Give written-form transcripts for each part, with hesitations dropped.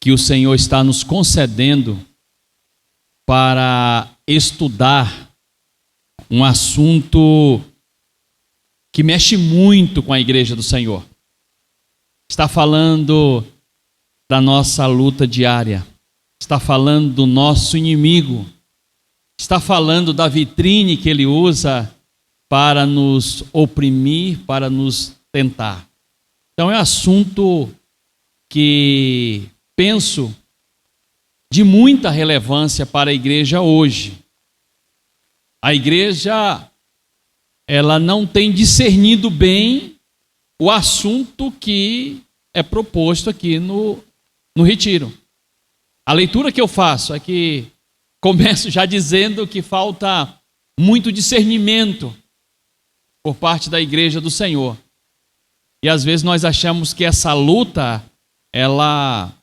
que o Senhor está nos concedendo para estudar um assunto que mexe muito com a igreja do Senhor. Está falando da nossa luta diária, está falando do nosso inimigo, está falando da vitrine que ele usa para nos oprimir, para nos tentar. Então é um assunto que penso de muita relevância para a igreja hoje. A igreja, ela não tem discernido bem o assunto que é proposto aqui no retiro. A leitura que eu faço é que começo já dizendo que falta muito discernimento por parte da igreja do Senhor. E às vezes nós achamos que essa luta, ela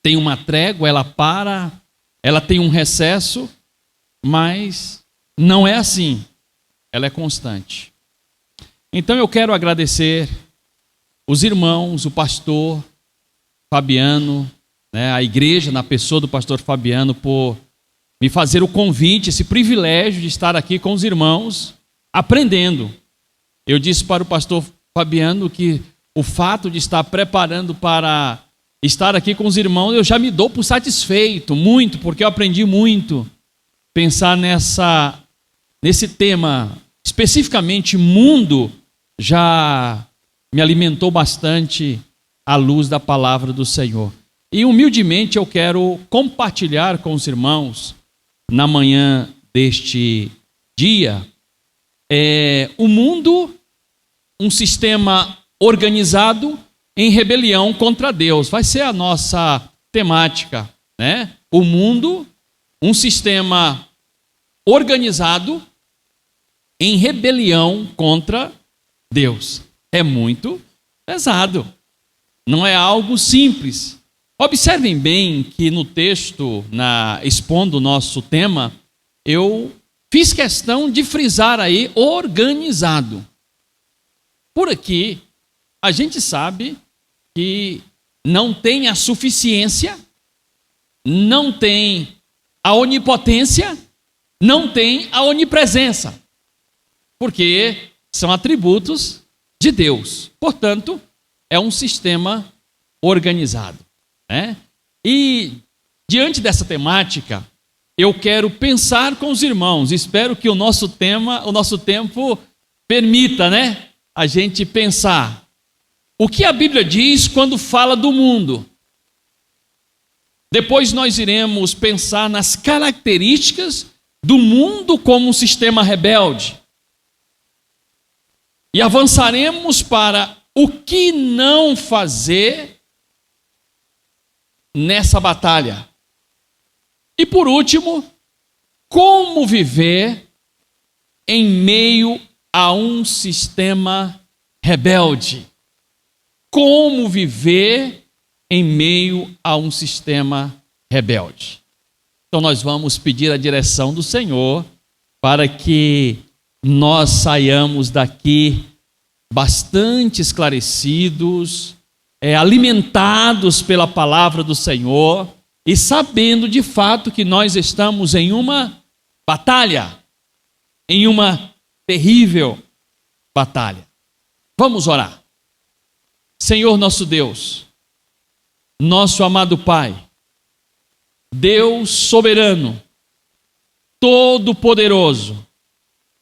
tem uma trégua, ela para, ela tem um recesso, mas não é assim. Ela é constante. Então eu quero agradecer os irmãos, o pastor Fabiano, a igreja na pessoa do pastor Fabiano, por me fazer o convite, esse privilégio de estar aqui com os irmãos, aprendendo. Eu disse para o pastor Fabiano que o fato de estar preparando para estar aqui com os irmãos, eu já me dou por satisfeito, muito, porque eu aprendi muito. Pensar nesse tema, especificamente mundo, já me alimentou bastante à luz da palavra do Senhor. E humildemente eu quero compartilhar com os irmãos, na manhã deste dia, o mundo, um sistema organizado em rebelião contra Deus. Vai ser a nossa temática, né? O mundo, um sistema organizado em rebelião contra Deus. É muito pesado. Não é algo simples. Observem bem que no texto, expondo o nosso tema, eu fiz questão de frisar aí organizado. Por aqui, a gente sabe que não tem a suficiência, não tem a onipotência, não tem a onipresença, porque são atributos de Deus. Portanto, é um sistema organizado, né? E diante dessa temática, eu quero pensar com os irmãos. Espero que o nosso tempo permita, né, a gente pensar. O que a Bíblia diz quando fala do mundo? Depois nós iremos pensar nas características do mundo como um sistema rebelde. E avançaremos para o que não fazer nessa batalha. E por último, como viver em meio a um sistema rebelde. Como viver em meio a um sistema rebelde. Então nós vamos pedir a direção do Senhor para que nós saiamos daqui bastante esclarecidos, alimentados pela palavra do Senhor e sabendo de fato que nós estamos em uma batalha, em uma terrível batalha. Vamos orar. Senhor nosso Deus, nosso amado Pai, Deus soberano, todo-poderoso,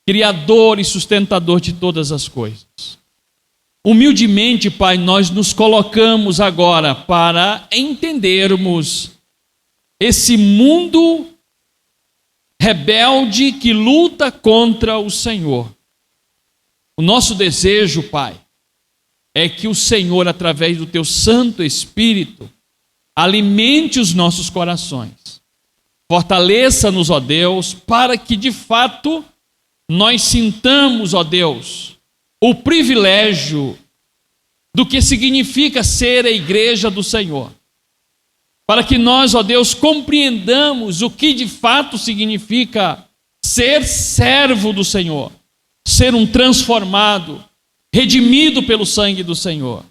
Criador e sustentador de todas as coisas. Humildemente, Pai, nós nos colocamos agora para entendermos esse mundo rebelde que luta contra o Senhor. O nosso desejo, Pai, é que o Senhor, através do Teu Santo Espírito, alimente os nossos corações. Fortaleça-nos, ó Deus, para que de fato nós sintamos, ó Deus, o privilégio do que significa ser a igreja do Senhor. Para que nós, ó Deus, compreendamos o que de fato significa ser servo do Senhor, ser um transformado, redimido pelo sangue do Senhor.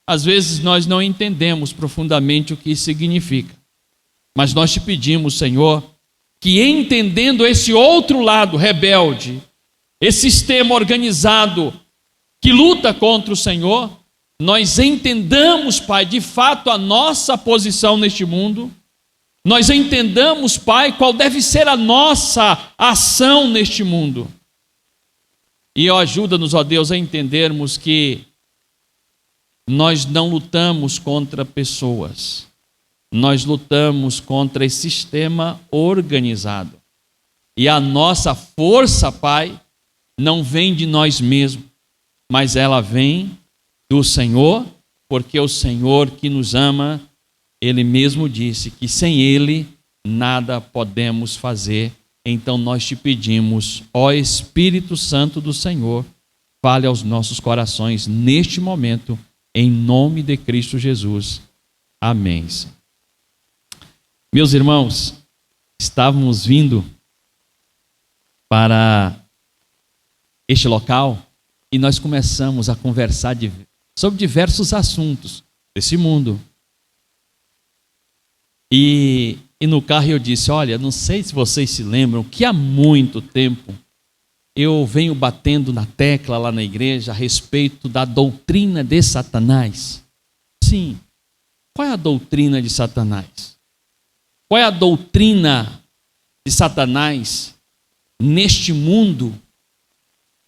Às vezes nós não entendemos profundamente o que isso significa. Mas nós te pedimos, Senhor, que entendendo esse outro lado rebelde, esse sistema organizado que luta contra o Senhor, nós entendamos, Pai, de fato a nossa posição neste mundo. Nós entendamos, Pai, qual deve ser a nossa ação neste mundo. E ajuda-nos, ó Deus, a entendermos que nós não lutamos contra pessoas. Nós lutamos contra esse sistema organizado. E a nossa força, Pai, não vem de nós mesmos, mas ela vem do Senhor, porque o Senhor que nos ama, Ele mesmo disse que sem Ele nada podemos fazer. Então nós te pedimos, ó Espírito Santo do Senhor, fale aos nossos corações neste momento, em nome de Cristo Jesus. Amém. Meus irmãos, estávamos vindo para este local e nós começamos a conversar sobre diversos assuntos desse mundo. E no carro eu disse, olha, não sei se vocês se lembram que há muito tempo eu venho batendo na tecla lá na igreja a respeito da doutrina de Satanás. Sim, qual é a doutrina de Satanás? Qual é a doutrina de Satanás neste mundo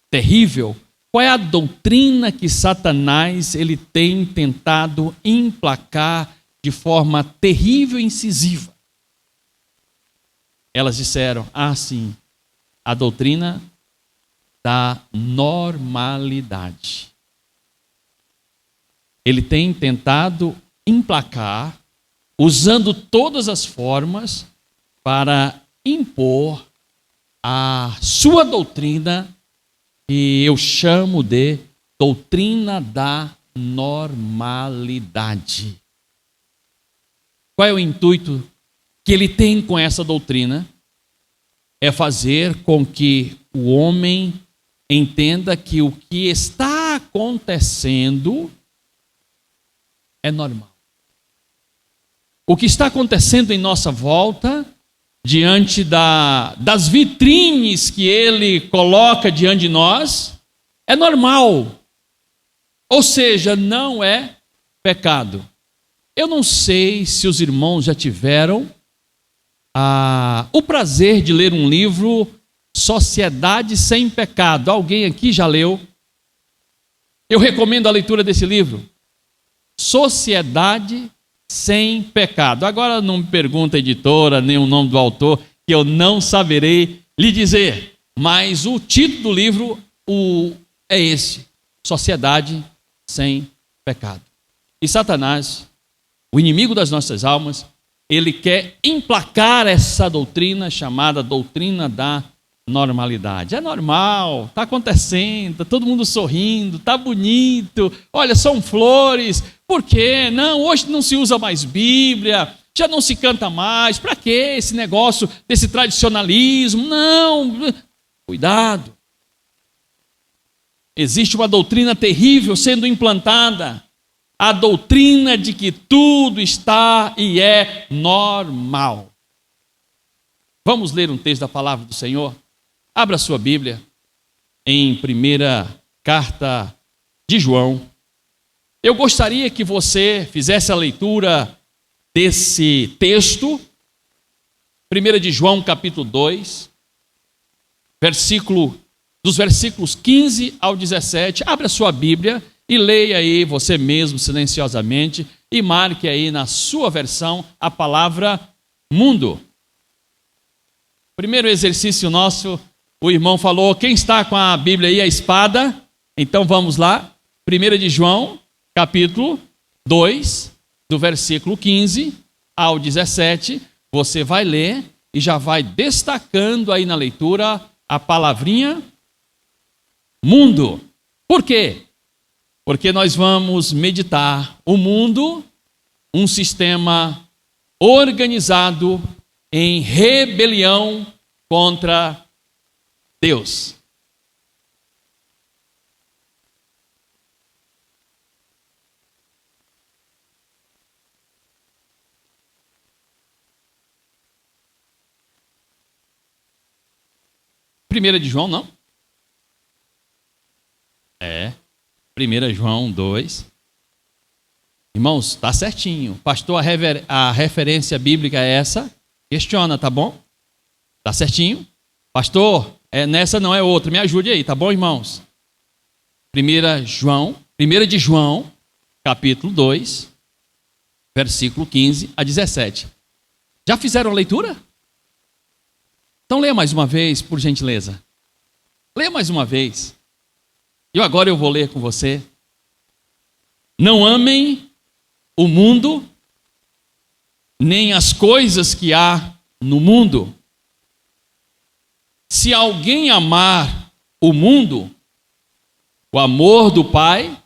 terrível? Qual é a doutrina que Satanás ele tem tentado emplacar de forma terrível e incisiva? Elas disseram, sim, a doutrina da normalidade. Ele tem tentado emplacar, usando todas as formas para impor a sua doutrina, que eu chamo de doutrina da normalidade. Qual é o intuito que ele tem com essa doutrina? É fazer com que o homem entenda que o que está acontecendo é normal. O que está acontecendo em nossa volta, diante das vitrines que ele coloca diante de nós, é normal. Ou seja, não é pecado. Eu não sei se os irmãos já tiveram o prazer de ler um livro, Sociedade Sem Pecado. Alguém aqui já leu? Eu recomendo a leitura desse livro. Sociedade Sem Pecado. Agora não me pergunta a editora, nem o nome do autor, que eu não saberei lhe dizer. Mas o título do livro é esse: Sociedade Sem Pecado. E Satanás, o inimigo das nossas almas, ele quer emplacar essa doutrina chamada doutrina da normalidade. É normal, está acontecendo, está todo mundo sorrindo, está bonito, olha, são flores. Por quê? Não, hoje não se usa mais Bíblia, já não se canta mais. Para que esse negócio desse tradicionalismo? Não, cuidado. Existe uma doutrina terrível sendo implantada. A doutrina de que tudo está e é normal. Vamos ler um texto da palavra do Senhor? Abra sua Bíblia em 1ª carta de João. Eu gostaria que você fizesse a leitura desse texto, 1 de João, capítulo 2, dos versículos 15 ao 17. Abra sua Bíblia e leia aí você mesmo silenciosamente e marque aí na sua versão a palavra mundo. Primeiro exercício nosso, o irmão falou, quem está com a Bíblia aí, a espada? Então vamos lá, 1 de João, capítulo 2, do versículo 15 ao 17, você vai ler e já vai destacando aí na leitura a palavrinha mundo. Por quê? Porque nós vamos meditar o mundo, um sistema organizado em rebelião contra Deus. 1 de João, não? 1 João 2. Irmãos, está certinho. Pastor, a referência bíblica é essa? Questiona, tá bom? Tá certinho? Pastor, nessa não é outra. Me ajude aí, tá bom, irmãos? 1 de João, capítulo 2, versículo 15 a 17. Já fizeram a leitura? Então leia mais uma vez, por gentileza. Leia mais uma vez. E agora eu vou ler com você. Não amem o mundo, nem as coisas que há no mundo. Se alguém amar o mundo, o amor do Pai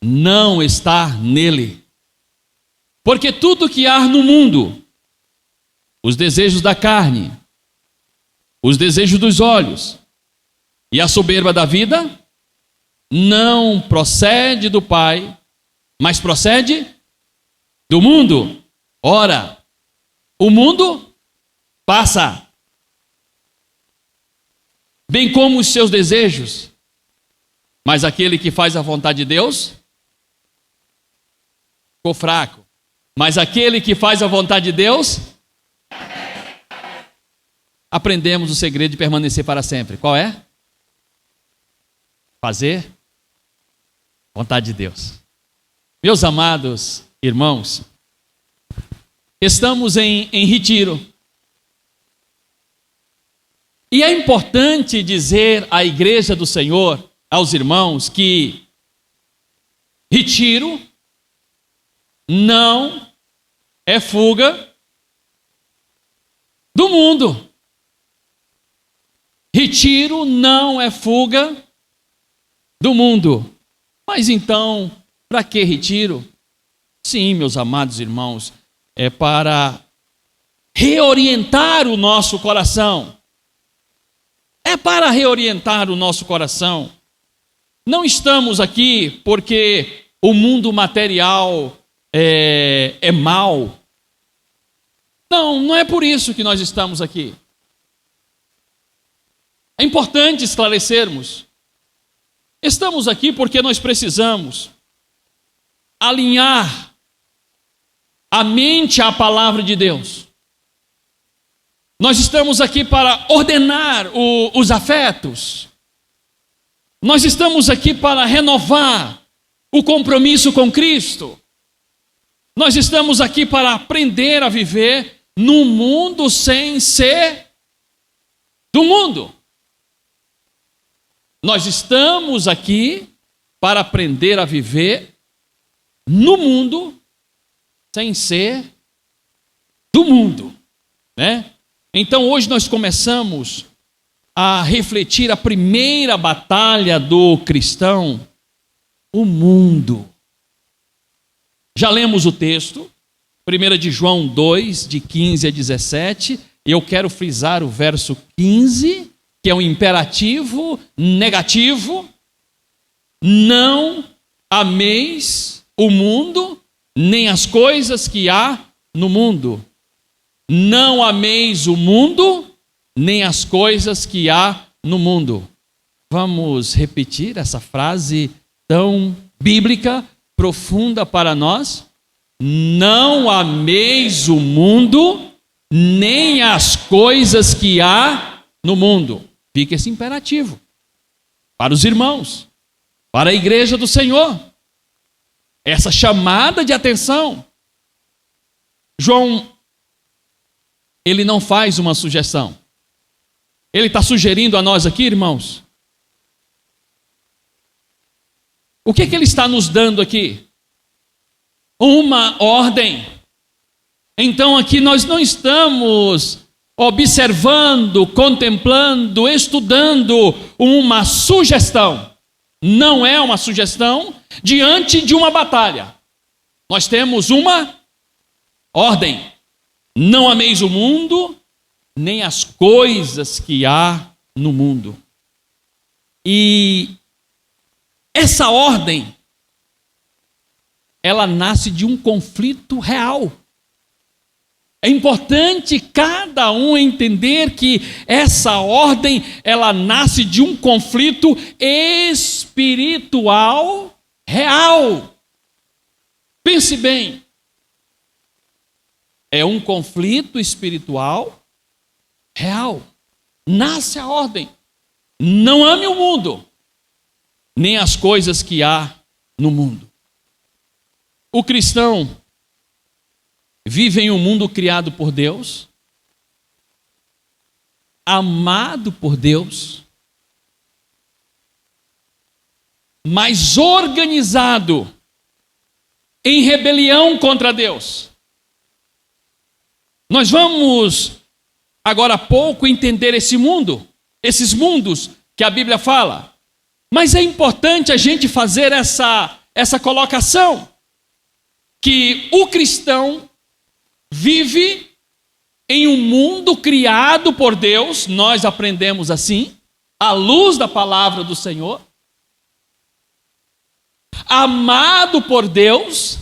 não está nele. Porque tudo que há no mundo, os desejos da carne, os desejos dos olhos e a soberba da vida, não procede do Pai, mas procede do mundo. Ora, o mundo passa, bem como os seus desejos, mas aquele que faz a vontade de Deus ficou fraco. Mas aquele que faz a vontade de Deus, aprendemos o segredo de permanecer para sempre. Qual é? Fazer a vontade de Deus. Meus amados irmãos, estamos em retiro. E é importante dizer à igreja do Senhor, aos irmãos, que retiro não é fuga do mundo. Retiro não é fuga do mundo. Mas então, para que retiro? Sim, meus amados irmãos, é para reorientar o nosso coração. É para reorientar o nosso coração. Não estamos aqui porque o mundo material é mau. Não é por isso que nós estamos aqui. É importante esclarecermos. Estamos aqui porque nós precisamos alinhar a mente à palavra de Deus. Nós estamos aqui para ordenar os afetos. Nós estamos aqui para renovar o compromisso com Cristo. Nós estamos aqui para aprender a viver num mundo sem ser do mundo. Nós estamos aqui para aprender a viver no mundo sem ser do mundo, né? Então hoje nós começamos a refletir a primeira batalha do cristão, o mundo. Já lemos o texto, 1 de João 2, de 15 a 17, e eu quero frisar o verso 15, que é um imperativo negativo. Não ameis o mundo, nem as coisas que há no mundo. Não ameis o mundo, nem as coisas que há no mundo. Vamos repetir essa frase tão bíblica, profunda para nós? Não ameis o mundo, nem as coisas que há no mundo. Fica esse imperativo para os irmãos, para a igreja do Senhor. Essa chamada de atenção. João, ele não faz uma sugestão. Ele está sugerindo a nós aqui, irmãos. O que ele está nos dando aqui? Uma ordem. Então aqui nós não estamos observando, contemplando, estudando uma sugestão. Não é uma sugestão diante de uma batalha. Nós temos uma ordem. Não ameis o mundo, nem as coisas que há no mundo. E essa ordem, ela nasce de um conflito real. É importante cada um entender que essa ordem, ela nasce de um conflito espiritual real. Pense bem. É um conflito espiritual real. Nasce a ordem. Não ame o mundo, nem as coisas que há no mundo. O cristão vive em um mundo criado por Deus, amado por Deus, mas organizado em rebelião contra Deus. Nós vamos agora há pouco entender esse mundo, esses mundos que a Bíblia fala. Mas é importante a gente fazer essa colocação, que o cristão vive em um mundo criado por Deus, nós aprendemos assim, à luz da palavra do Senhor, amado por Deus.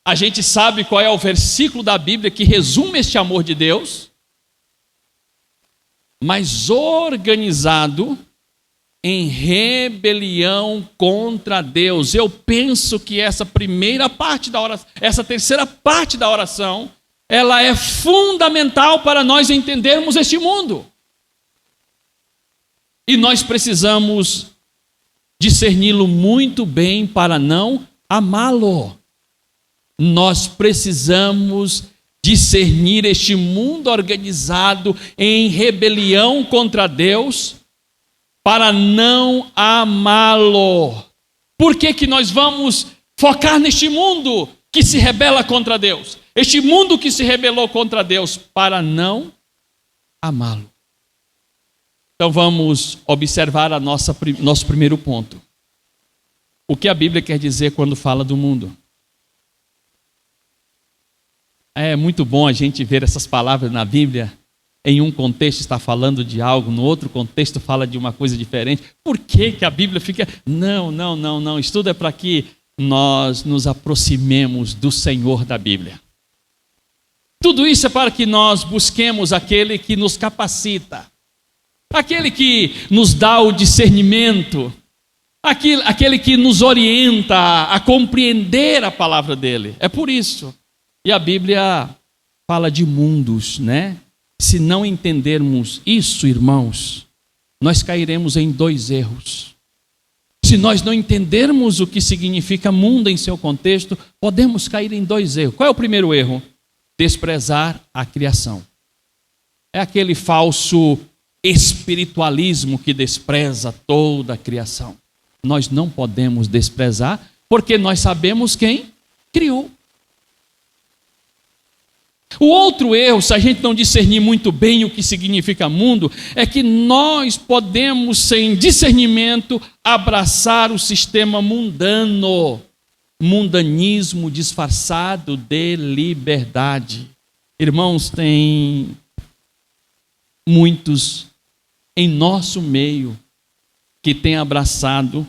A gente sabe qual é o versículo da Bíblia que resume este amor de Deus, mas organizado em rebelião contra Deus. Eu penso que essa primeira parte da oração, essa terceira parte da oração, ela é fundamental para nós entendermos este mundo. E nós precisamos discerni-lo muito bem para não amá-lo. Nós precisamos discernir este mundo organizado em rebelião contra Deus para não amá-lo. Por que nós vamos focar neste mundo que se rebela contra Deus? Este mundo que se rebelou contra Deus, para não amá-lo. Então vamos observar nosso primeiro ponto. O que a Bíblia quer dizer quando fala do mundo? É muito bom a gente ver essas palavras na Bíblia. Em um contexto está falando de algo, no outro contexto fala de uma coisa diferente. Por que a Bíblia fica... Não. Isso tudo é para que nós nos aproximemos do Senhor da Bíblia. Tudo isso é para que nós busquemos aquele que nos capacita, aquele que nos dá o discernimento, aquele que nos orienta a compreender a palavra dele. É por isso. E a Bíblia fala de mundos, né? Se não entendermos isso, irmãos, nós cairemos em dois erros. Se nós não entendermos o que significa mundo em seu contexto, podemos cair em dois erros. Qual é o primeiro erro? Desprezar a criação. É aquele falso espiritualismo que despreza toda a criação. Nós não podemos desprezar, porque nós sabemos quem criou. O outro erro, se a gente não discernir muito bem o que significa mundo, é que nós podemos, sem discernimento, abraçar o sistema mundano, mundanismo disfarçado de liberdade. Irmãos, tem muitos em nosso meio que têm abraçado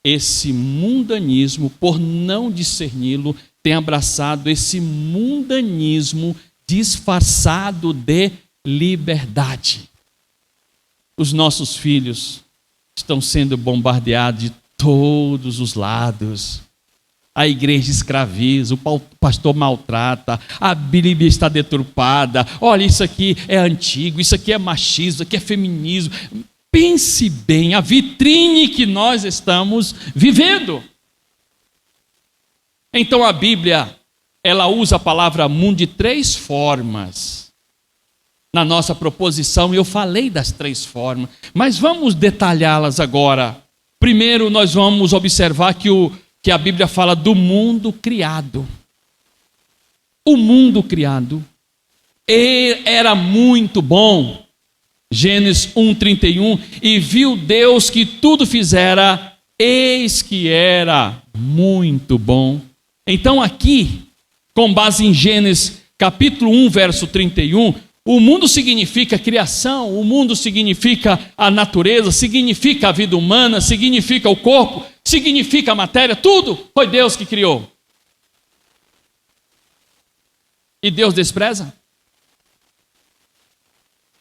esse mundanismo, por não discerni-lo, tem abraçado esse mundanismo disfarçado de liberdade. Os nossos filhos estão sendo bombardeados de todos os lados. A igreja escraviza, o pastor maltrata, a Bíblia está deturpada. Olha, isso aqui é antigo, isso aqui é machismo, isso aqui é feminismo. Pense bem, a vitrine que nós estamos vivendo. Então a Bíblia, ela usa a palavra mundo de três formas. Na nossa proposição eu falei das três formas, mas vamos detalhá-las agora. Primeiro nós vamos observar que a Bíblia fala do mundo criado. O mundo criado era muito bom. Gênesis 1:31, e viu Deus que tudo fizera, eis que era muito bom. Então aqui, com base em Gênesis capítulo 1, verso 31, o mundo significa criação, o mundo significa a natureza, significa a vida humana, significa o corpo, significa a matéria, tudo foi Deus que criou. E Deus despreza?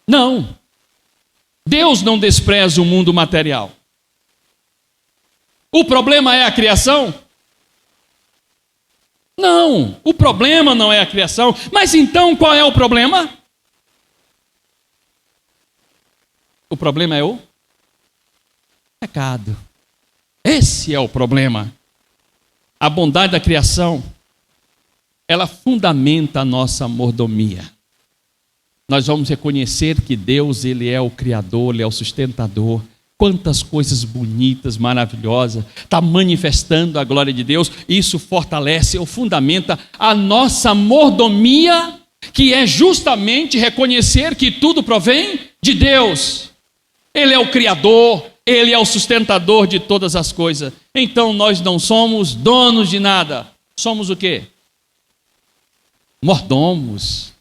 Não. Deus não despreza o mundo material. O problema é a criação? Não, o problema não é a criação. Mas então qual é o problema? O problema é o pecado. Esse é o problema. A bondade da criação, ela fundamenta a nossa mordomia. Nós vamos reconhecer que Deus, Ele é o Criador, Ele é o sustentador. Quantas coisas bonitas, maravilhosas, está manifestando a glória de Deus. Isso fortalece ou fundamenta a nossa mordomia, que é justamente reconhecer que tudo provém de Deus. Ele é o Criador, Ele é o sustentador de todas as coisas. Então nós não somos donos de nada. Somos o quê? Mordomos.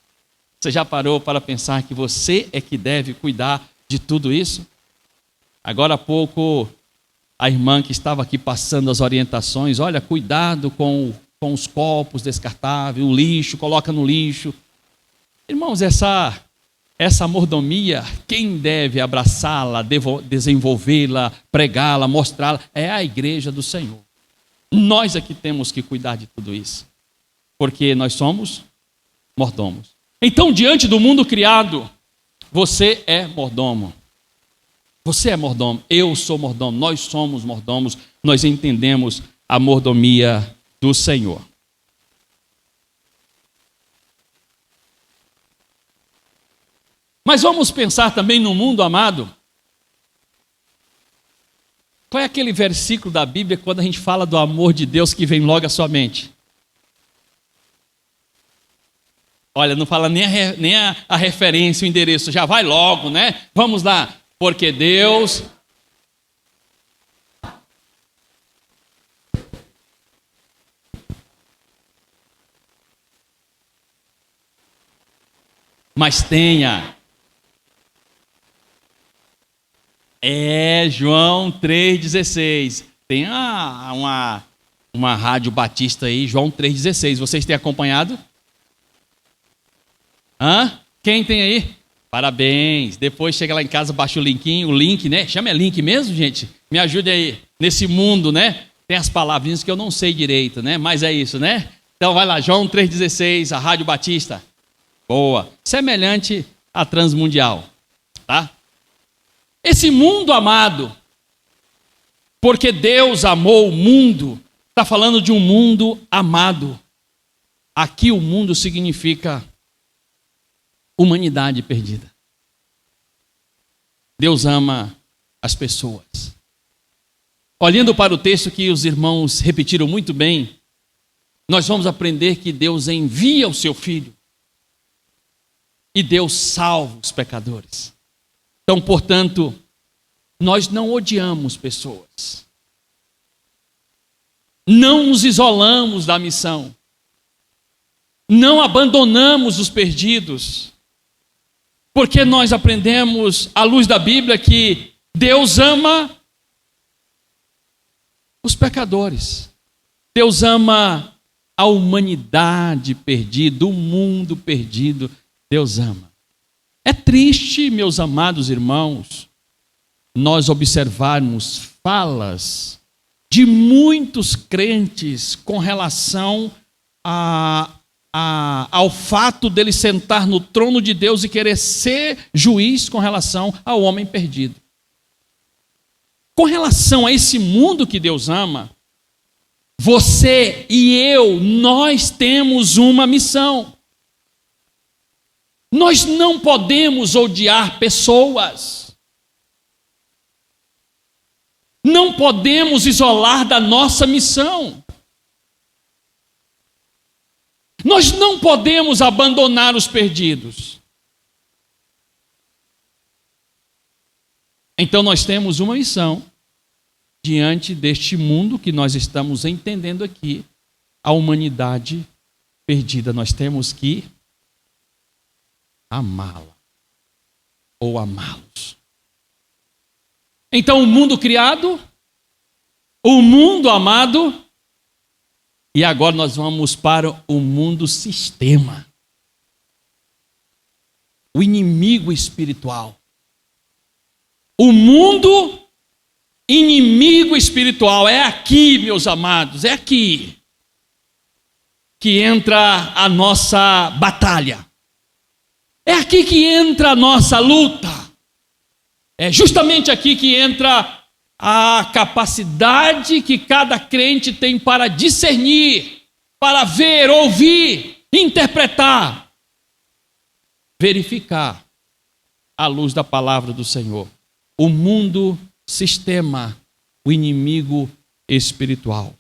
Você já parou para pensar que você é que deve cuidar de tudo isso? Agora há pouco, a irmã que estava aqui passando as orientações, olha, cuidado com os copos descartáveis, o lixo, coloca no lixo. Irmãos, essa mordomia, quem deve abraçá-la, desenvolvê-la, pregá-la, mostrá-la, é a igreja do Senhor. Nós é que temos que cuidar de tudo isso, porque nós somos mordomos. Então, diante do mundo criado, você é mordomo. Você é mordomo, eu sou mordomo, nós somos mordomos, nós entendemos a mordomia do Senhor. Mas vamos pensar também no mundo amado. Qual é aquele versículo da Bíblia quando a gente fala do amor de Deus que vem logo à sua mente? Olha, não fala nem a referência, o endereço, já vai logo, né? Vamos lá. Porque Deus... Mas tenha... É João 3,16. Tem uma rádio batista aí, João 3,16. Vocês têm acompanhado? Quem tem aí? Parabéns. Depois chega lá em casa, baixa o link, né? Chama link mesmo, gente? Me ajude aí. Nesse mundo, né? Tem as palavrinhas que eu não sei direito, né? Mas é isso, né? Então vai lá, João 3,16, a Rádio Batista. Boa. Semelhante à Transmundial, tá? Esse mundo amado, porque Deus amou o mundo, está falando de um mundo amado. Aqui o mundo significa humanidade perdida. Deus ama as pessoas. Olhando para o texto que os irmãos repetiram muito bem, nós vamos aprender que Deus envia o seu Filho e Deus salva os pecadores. Então, portanto, nós não odiamos pessoas. Não nos isolamos da missão. Não abandonamos os perdidos. Porque nós aprendemos, à luz da Bíblia, que Deus ama os pecadores. Deus ama a humanidade perdida, o mundo perdido. Deus ama. É triste, meus amados irmãos, nós observarmos falas de muitos crentes com relação ao fato dele sentar no trono de Deus e querer ser juiz com relação ao homem perdido. Com relação a esse mundo que Deus ama, você e eu, nós temos uma missão. Nós não podemos odiar pessoas. Não podemos isolar da nossa missão. Nós não podemos abandonar os perdidos. Então nós temos uma missão diante deste mundo que nós estamos entendendo aqui, a humanidade perdida. Nós temos que amá-la ou amá-los. Então o mundo criado, o mundo amado, e agora nós vamos para o mundo sistema. o inimigo espiritual. O mundo inimigo espiritual. É aqui, meus amados, é aqui que entra a nossa batalha. É aqui que entra a nossa luta. É justamente aqui que entra a capacidade que cada crente tem para discernir, para ver, ouvir, interpretar, verificar à luz da palavra do Senhor. O mundo, sistema, o inimigo espiritual.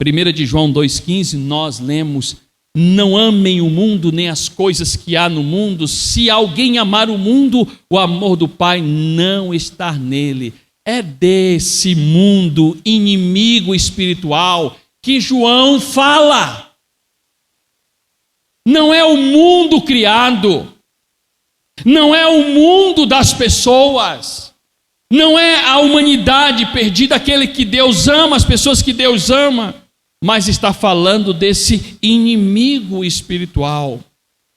1 de João 2,15, nós lemos: não amem o mundo nem as coisas que há no mundo. Se alguém amar o mundo, o amor do Pai não está nele. É desse mundo inimigo espiritual que João fala. Não é o mundo criado, não é o mundo das pessoas, não é a humanidade perdida, aquele que Deus ama, as pessoas que Deus ama, mas está falando desse inimigo espiritual.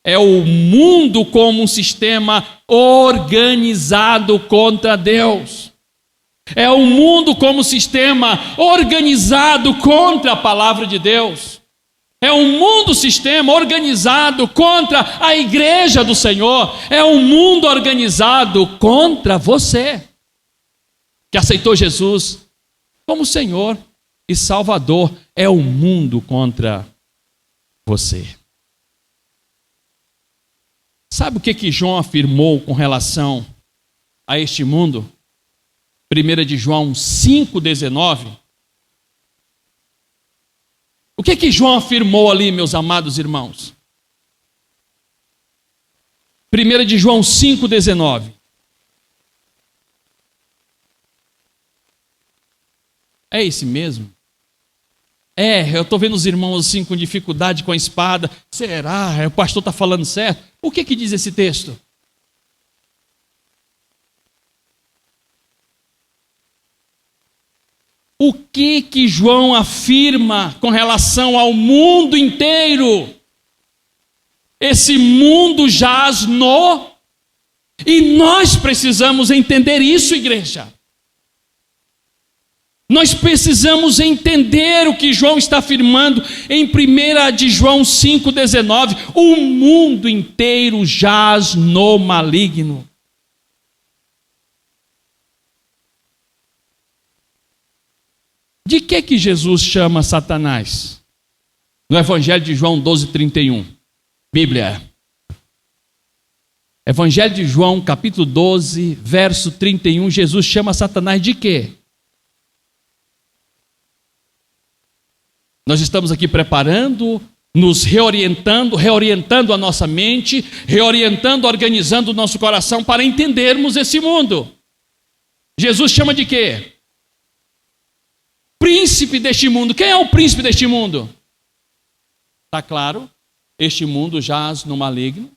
É o mundo como um sistema organizado contra Deus. É o mundo como sistema organizado contra a palavra de Deus. É um mundo sistema organizado contra a igreja do Senhor. É um mundo organizado contra você, que aceitou Jesus como Senhor e Salvador. É o mundo contra você. Sabe o que João afirmou com relação a este mundo? 1 de João 5,19. O que João afirmou ali, meus amados irmãos? 1 de João 5,19. É esse mesmo? Eu estou vendo os irmãos assim com dificuldade com a espada. Será? O pastor está falando certo? O que diz esse texto? O que João afirma com relação ao mundo inteiro? Esse mundo jaz no... E nós precisamos entender isso, igreja. Nós precisamos entender o que João está afirmando em 1 de João 5,19. O mundo inteiro jaz no maligno. De que Jesus chama Satanás? No Evangelho de João 12,31. Bíblia. Evangelho de João, capítulo 12, verso 31. Jesus chama Satanás de quê? Nós estamos aqui preparando, nos reorientando a nossa mente, reorientando, organizando o nosso coração para entendermos esse mundo. Jesus chama de quê? Príncipe deste mundo. Quem é o príncipe deste mundo? Está claro? Este mundo jaz no maligno.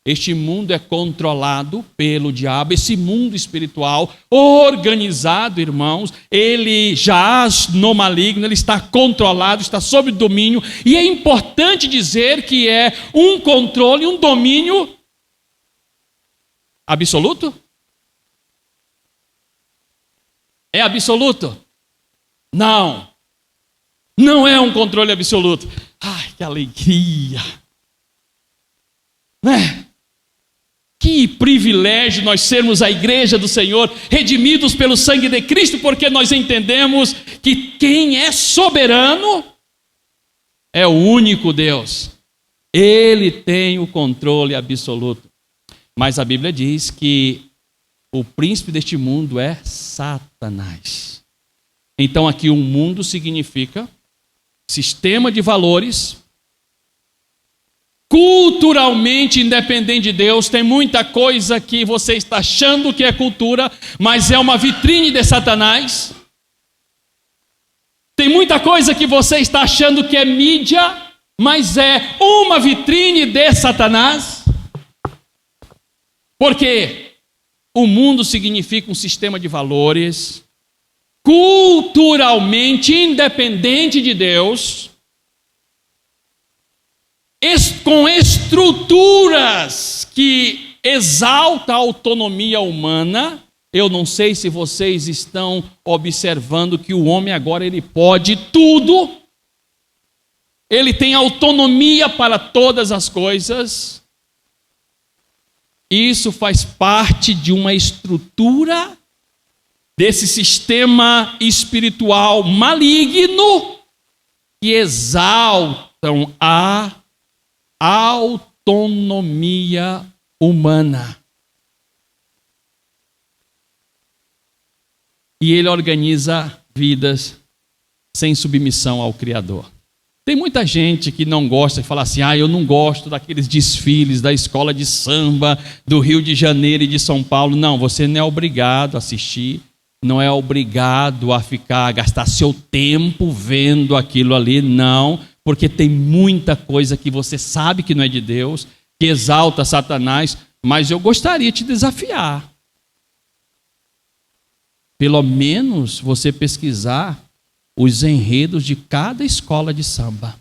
Este mundo é controlado pelo diabo. Esse mundo espiritual organizado, irmãos, ele jaz no maligno, ele está controlado, está sob domínio. E é importante dizer que é um controle, um domínio absoluto? É absoluto? Não. Não é um controle absoluto. Ai, que alegria. Né? Que privilégio nós sermos a igreja do Senhor, redimidos pelo sangue de Cristo, porque nós entendemos que quem é soberano é o único Deus. Ele tem o controle absoluto. Mas a Bíblia diz que o príncipe deste mundo é Satanás. Então aqui o mundo significa sistema de valores culturalmente independente de Deus. Tem muita coisa que você está achando que é cultura, mas é uma vitrine de Satanás. Tem muita coisa que você está achando que é mídia, mas é uma vitrine de Satanás. Porque o mundo significa um sistema de valores culturalmente independente de Deus, com estruturas que exalta a autonomia humana. Eu não sei se vocês estão observando que o homem agora ele pode tudo. Ele tem autonomia para todas as coisas. Isso faz parte de uma estrutura desse sistema espiritual maligno que exaltam a autonomia humana. E ele organiza vidas sem submissão ao Criador. Tem muita gente que não gosta de falar assim, eu não gosto daqueles desfiles da escola de samba do Rio de Janeiro e de São Paulo. Não, você não é obrigado a assistir, não é obrigado a gastar seu tempo vendo aquilo ali, não, porque tem muita coisa que você sabe que não é de Deus, que exalta Satanás, mas eu gostaria de te desafiar. Pelo menos você pesquisar os enredos de cada escola de samba.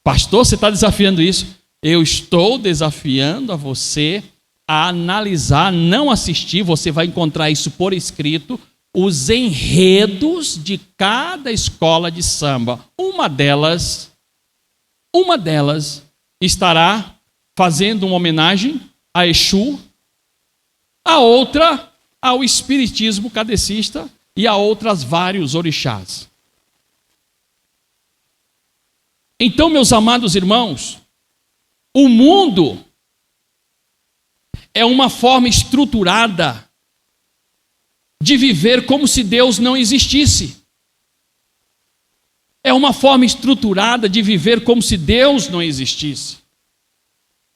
Pastor, você está desafiando isso? Eu estou desafiando a você a analisar, não assistir, você vai encontrar isso por escrito, os enredos de cada escola de samba. Uma delas estará fazendo uma homenagem a Exu, a outra ao espiritismo kardecista e a outras vários orixás. Então, meus amados irmãos, o mundo é uma forma estruturada de viver como se Deus não existisse. É uma forma estruturada de viver como se Deus não existisse.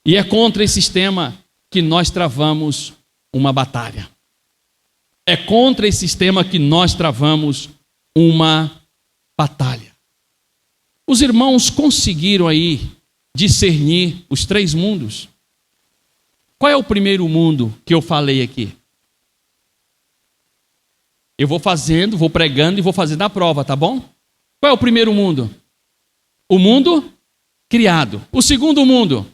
E é contra esse sistema que nós travamos uma batalha. É contra esse sistema que nós travamos uma batalha. Os irmãos conseguiram aí discernir os três mundos? Qual é o primeiro mundo que eu falei aqui? Eu vou fazendo, vou pregando e vou fazendo a prova, tá bom? Qual é o primeiro mundo? O mundo criado. O segundo mundo?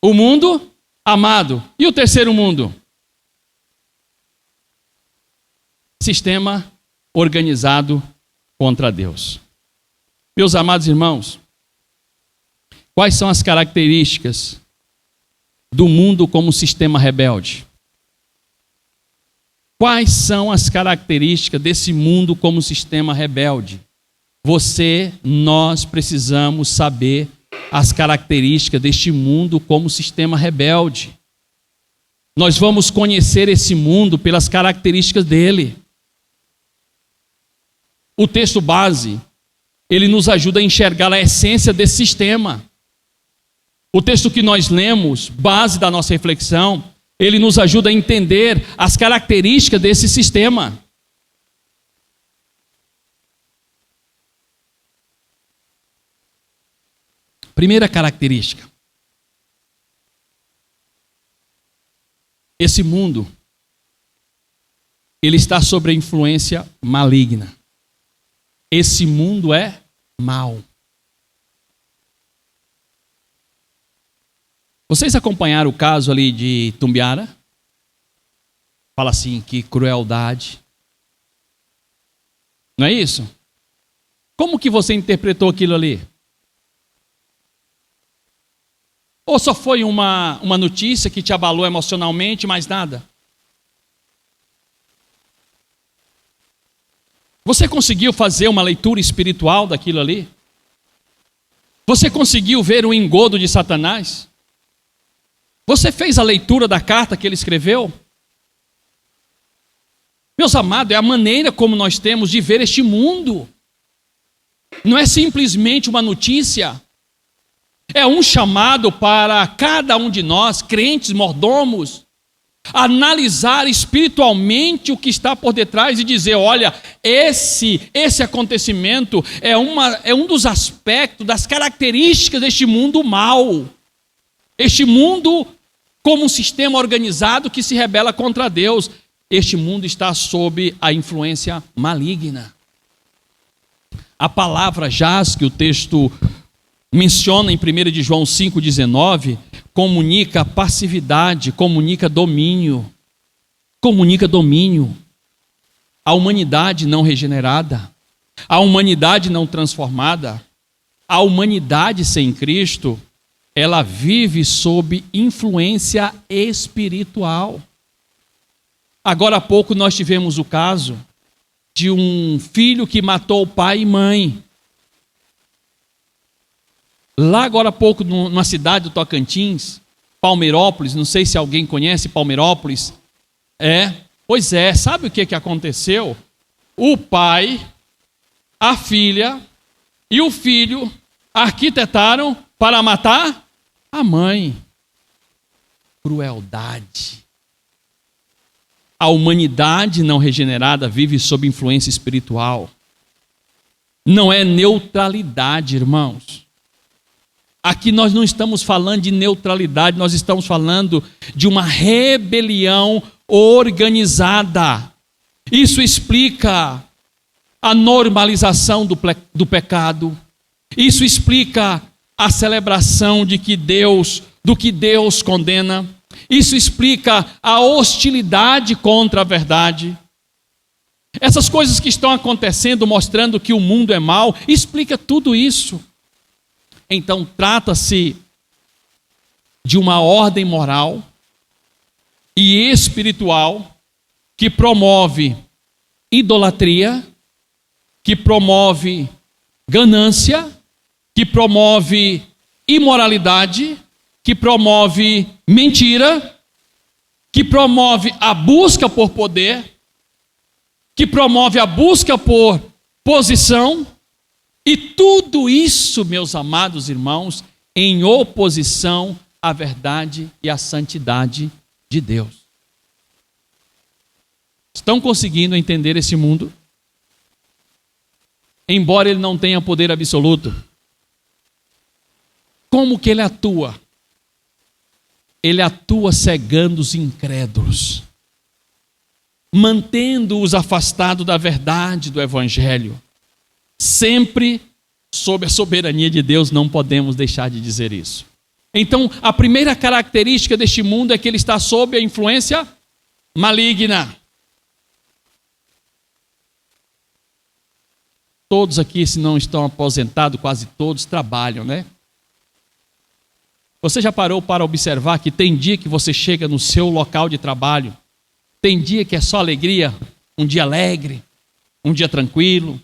O mundo amado. E o terceiro mundo? Sistema organizado contra Deus. Meus amados irmãos, quais são as características do mundo como sistema rebelde? Quais são as características desse mundo como sistema rebelde? Nós precisamos saber as características deste mundo como sistema rebelde. Nós vamos conhecer esse mundo pelas características dele. O texto base, ele nos ajuda a enxergar a essência desse sistema. O texto que nós lemos, base da nossa reflexão, ele nos ajuda a entender as características desse sistema. Primeira característica. Esse mundo, ele está sob a influência maligna. Esse mundo é mau. Vocês acompanharam o caso ali de Tumbiara? Fala assim, que crueldade. Não é isso? Como que você interpretou aquilo ali? Ou só foi uma notícia que te abalou emocionalmente, mais nada? Você conseguiu fazer uma leitura espiritual daquilo ali? Você conseguiu ver o engodo de Satanás? Você fez a leitura da carta que ele escreveu? Meus amados, é a maneira como nós temos de ver este mundo. Não é simplesmente uma notícia. É um chamado para cada um de nós, crentes, mordomos, analisar espiritualmente o que está por detrás e dizer, olha, esse acontecimento é um dos aspectos, das características deste mundo mau. Este mundo como um sistema organizado que se rebela contra Deus. Este mundo está sob a influência maligna. A palavra jaz, que o texto menciona em 1 de João 5,19, comunica passividade, comunica domínio. Comunica domínio. A humanidade não regenerada, a humanidade não transformada, a humanidade sem Cristo, ela vive sob influência espiritual. Agora há pouco nós tivemos o caso de um filho que matou o pai e mãe. Lá agora há pouco, numa cidade do Tocantins, Palmeirópolis, não sei se alguém conhece Palmeirópolis. Pois é, sabe o que aconteceu? O pai, a filha e o filho arquitetaram para matar a mãe. Crueldade. A humanidade não regenerada vive sob influência espiritual. Não é neutralidade, irmãos. Aqui nós não estamos falando de neutralidade, nós estamos falando de uma rebelião organizada. Isso explica a normalização do pecado. Isso explica a celebração do que Deus condena. Isso explica a hostilidade contra a verdade. Essas coisas que estão acontecendo, mostrando que o mundo é mau, explica tudo isso. Então, trata-se de uma ordem moral e espiritual que promove idolatria, que promove ganância, que promove imoralidade, que promove mentira, que promove a busca por poder, que promove a busca por posição. E tudo isso, meus amados irmãos, em oposição à verdade e à santidade de Deus. Estão conseguindo entender esse mundo? Embora ele não tenha poder absoluto, como que ele atua? Ele atua cegando os incrédulos, mantendo-os afastados da verdade do Evangelho. Sempre sob a soberania de Deus, não podemos deixar de dizer isso. Então, a primeira característica deste mundo é que ele está sob a influência maligna. Todos aqui, se não estão aposentados, quase todos trabalham, né? Você já parou para observar que tem dia que você chega no seu local de trabalho, tem dia que é só alegria, um dia alegre, um dia tranquilo,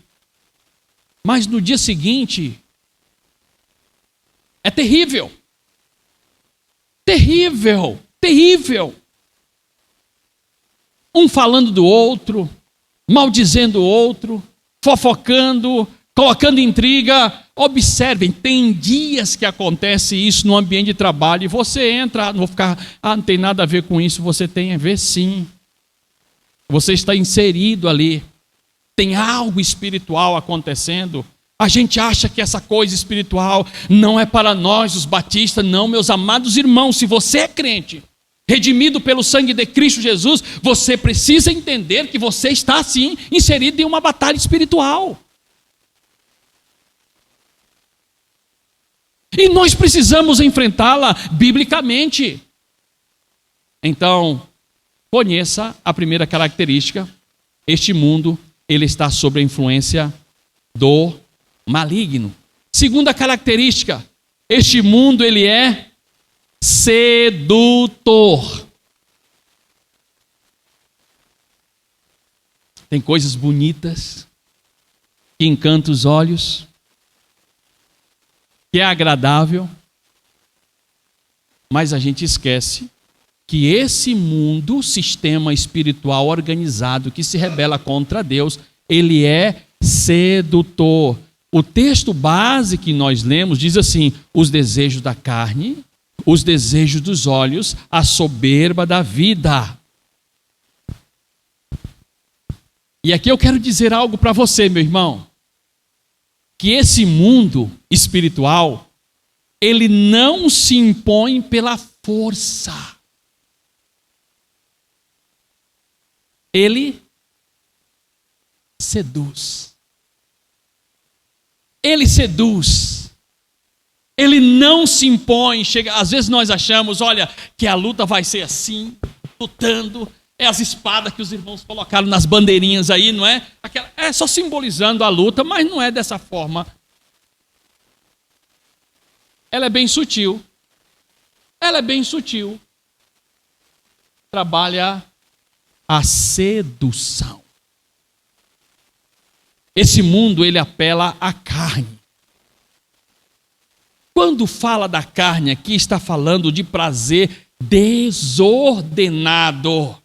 mas no dia seguinte é terrível. Terrível, terrível. Um falando do outro, maldizendo o outro, fofocando, colocando intriga. Observem, tem dias que acontece isso no ambiente de trabalho e você entra, não vou ficar, não tem nada a ver com isso, você tem a ver sim. Você está inserido ali. Tem algo espiritual acontecendo. A gente acha que essa coisa espiritual não é para nós, os batistas. Não, meus amados irmãos, se você é crente, redimido pelo sangue de Cristo Jesus, você precisa entender que você está, sim, inserido em uma batalha espiritual. E nós precisamos enfrentá-la biblicamente. Então, conheça a primeira característica. Este mundo, ele está sob a influência do maligno. Segunda característica, este mundo, ele é sedutor. Tem coisas bonitas que encantam os olhos, que é agradável, mas a gente esquece que esse mundo, sistema espiritual organizado que se rebela contra Deus, ele é sedutor. O texto base que nós lemos diz assim: os desejos da carne, os desejos dos olhos, a soberba da vida. E aqui eu quero dizer algo para você, meu irmão, que esse mundo espiritual, ele não se impõe pela força. Ele seduz. Ele seduz. Ele não se impõe. Às vezes nós achamos, olha, que a luta vai ser assim, lutando. É as espadas que os irmãos colocaram nas bandeirinhas aí, não é? É só simbolizando a luta, mas não é dessa forma. Ela é bem sutil. Ela é bem sutil. Trabalha a sedução. Esse mundo, ele apela à carne. Quando fala da carne aqui, está falando de prazer desordenado.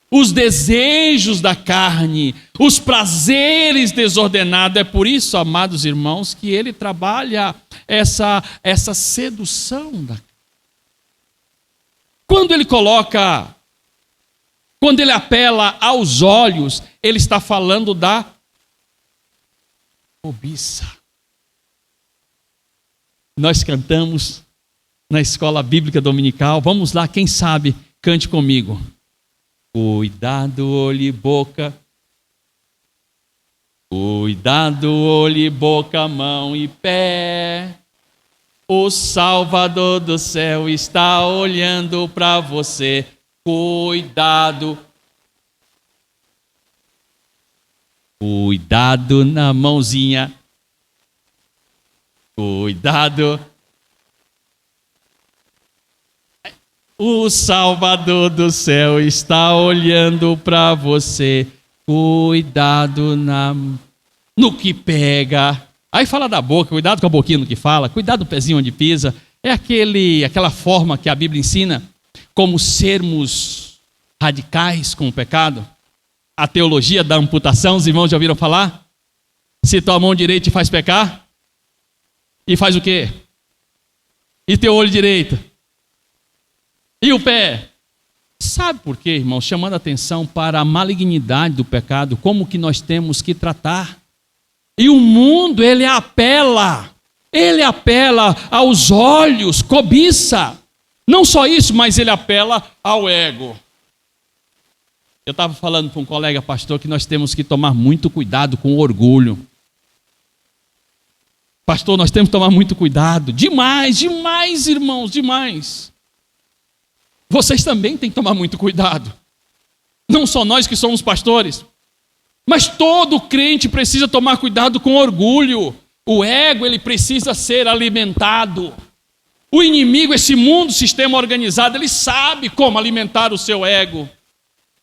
Os desejos da carne, os prazeres desordenados. É por isso, amados irmãos, que ele trabalha essa sedução da carne. Quando ele apela aos olhos, ele está falando da cobiça. Nós cantamos na escola bíblica dominical. Vamos lá, quem sabe, cante comigo. Cuidado, olho e boca. Cuidado, olho e boca, mão e pé. O Salvador do céu está olhando para você. Cuidado. Cuidado na mãozinha. Cuidado. O Salvador do céu está olhando para você. Cuidado no que pega. Aí fala da boca, cuidado com a boquinha no que fala. Cuidado do pezinho onde pisa. É aquela forma que a Bíblia ensina como sermos radicais com o pecado. A teologia da amputação, os irmãos já ouviram falar? Se tua mão direita te faz pecar, e faz o quê? E teu olho direito? E o pé? Sabe por quê, irmão? Chamando a atenção para a malignidade do pecado, como que nós temos que tratar. E o mundo, ele apela aos olhos, cobiça. Não só isso, mas ele apela ao ego. Eu estava falando para um colega pastor que nós temos que tomar muito cuidado com o orgulho. Pastor, nós temos que tomar muito cuidado. Demais, irmãos, demais. Vocês também têm que tomar muito cuidado. Não só nós que somos pastores, mas todo crente precisa tomar cuidado com orgulho. O ego, ele precisa ser alimentado. O inimigo, esse mundo, sistema organizado, ele sabe como alimentar o seu ego.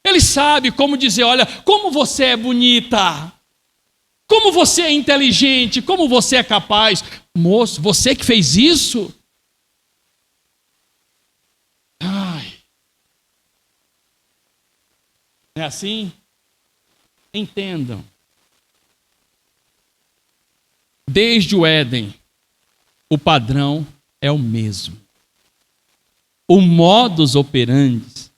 Ele sabe como dizer, olha, como você é bonita, como você é inteligente, como você é capaz. Moço, você que fez isso? Ai. É assim? Entendam. Desde o Éden, o padrão é o mesmo. O modus operandi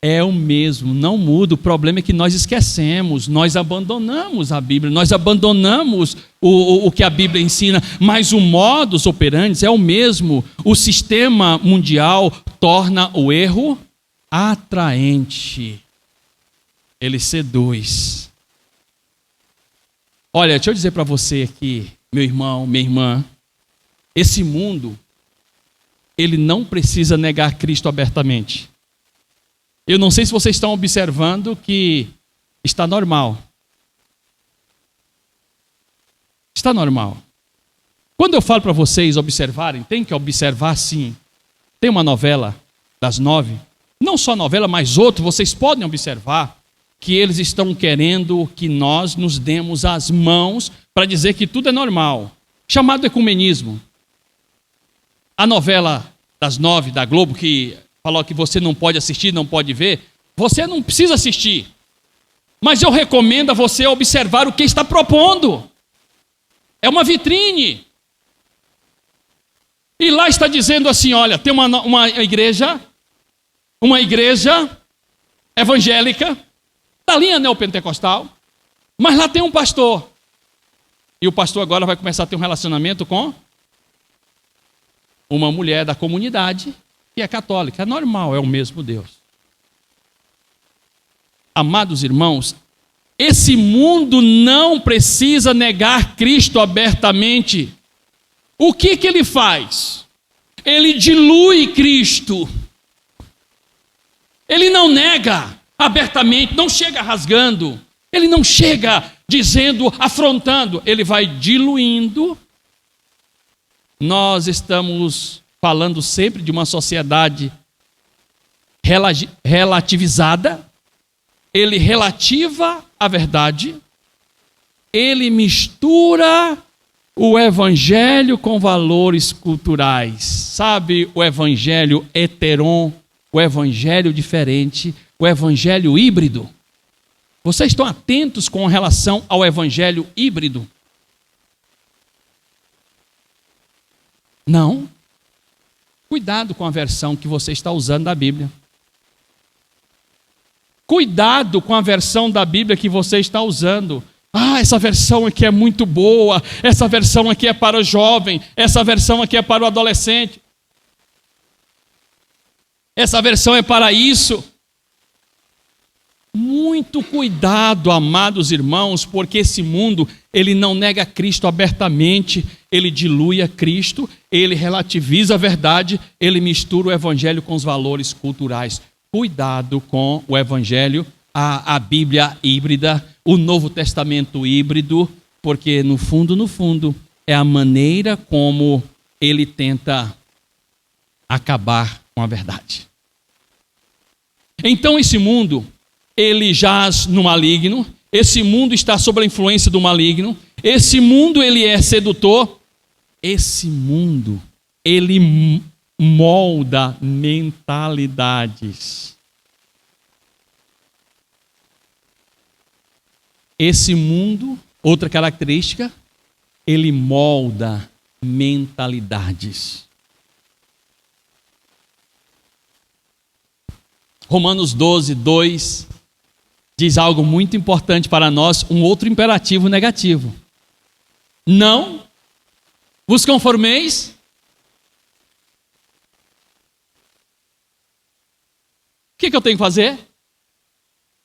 é o mesmo, não muda. O problema é que nós esquecemos, nós abandonamos a Bíblia, nós abandonamos o que a Bíblia ensina, mas o modus operandi é o mesmo. O sistema mundial torna o erro atraente. Ele seduz. Olha, deixa eu dizer para você aqui, meu irmão, minha irmã, esse mundo, ele não precisa negar Cristo abertamente. Eu não sei se vocês estão observando que está normal. Está normal. Quando eu falo para vocês observarem, tem que observar sim. Tem uma novela das 9, não só novela, mas outra, vocês podem observar que eles estão querendo que nós nos demos as mãos para dizer que tudo é normal. Chamado ecumenismo. A novela das 9 da Globo, que falou que você não pode assistir, não pode ver, você não precisa assistir. Mas eu recomendo a você observar o que está propondo. É uma vitrine. E lá está dizendo assim, olha, tem uma igreja evangélica, da linha neopentecostal, mas lá tem um pastor. E o pastor agora vai começar a ter um relacionamento com uma mulher da comunidade que é católica. É normal, é o mesmo Deus. Amados irmãos, esse mundo não precisa negar Cristo abertamente. O que ele faz? Ele dilui Cristo. Ele não nega abertamente, não chega rasgando. Ele não chega dizendo, afrontando. Ele vai diluindo. Nós estamos falando sempre de uma sociedade relativizada. Ele relativa a verdade. Ele mistura o evangelho com valores culturais. Sabe, o evangelho heteron, o evangelho diferente, o evangelho híbrido. Vocês estão atentos com relação ao evangelho híbrido? Não. Cuidado com a versão que você está usando da Bíblia. Cuidado com a versão da Bíblia que você está usando. Ah, essa versão aqui é muito boa, essa versão aqui é para o jovem, essa versão aqui é para o adolescente. Essa versão é para isso. Muito cuidado, amados irmãos, porque esse mundo, ele não nega Cristo abertamente, ele dilui a Cristo, ele relativiza a verdade, ele mistura o evangelho com os valores culturais. Cuidado com o evangelho, a Bíblia híbrida, o Novo Testamento híbrido, porque no fundo, é a maneira como ele tenta acabar com a verdade. Então esse mundo, ele jaz no maligno, esse mundo está sob a influência do maligno, esse mundo ele é sedutor, esse mundo ele molda mentalidades. Esse mundo, outra característica, ele molda mentalidades. Romanos 12, 2 diz algo muito importante para nós, um outro imperativo negativo. Não vos conformeis o que eu tenho que fazer?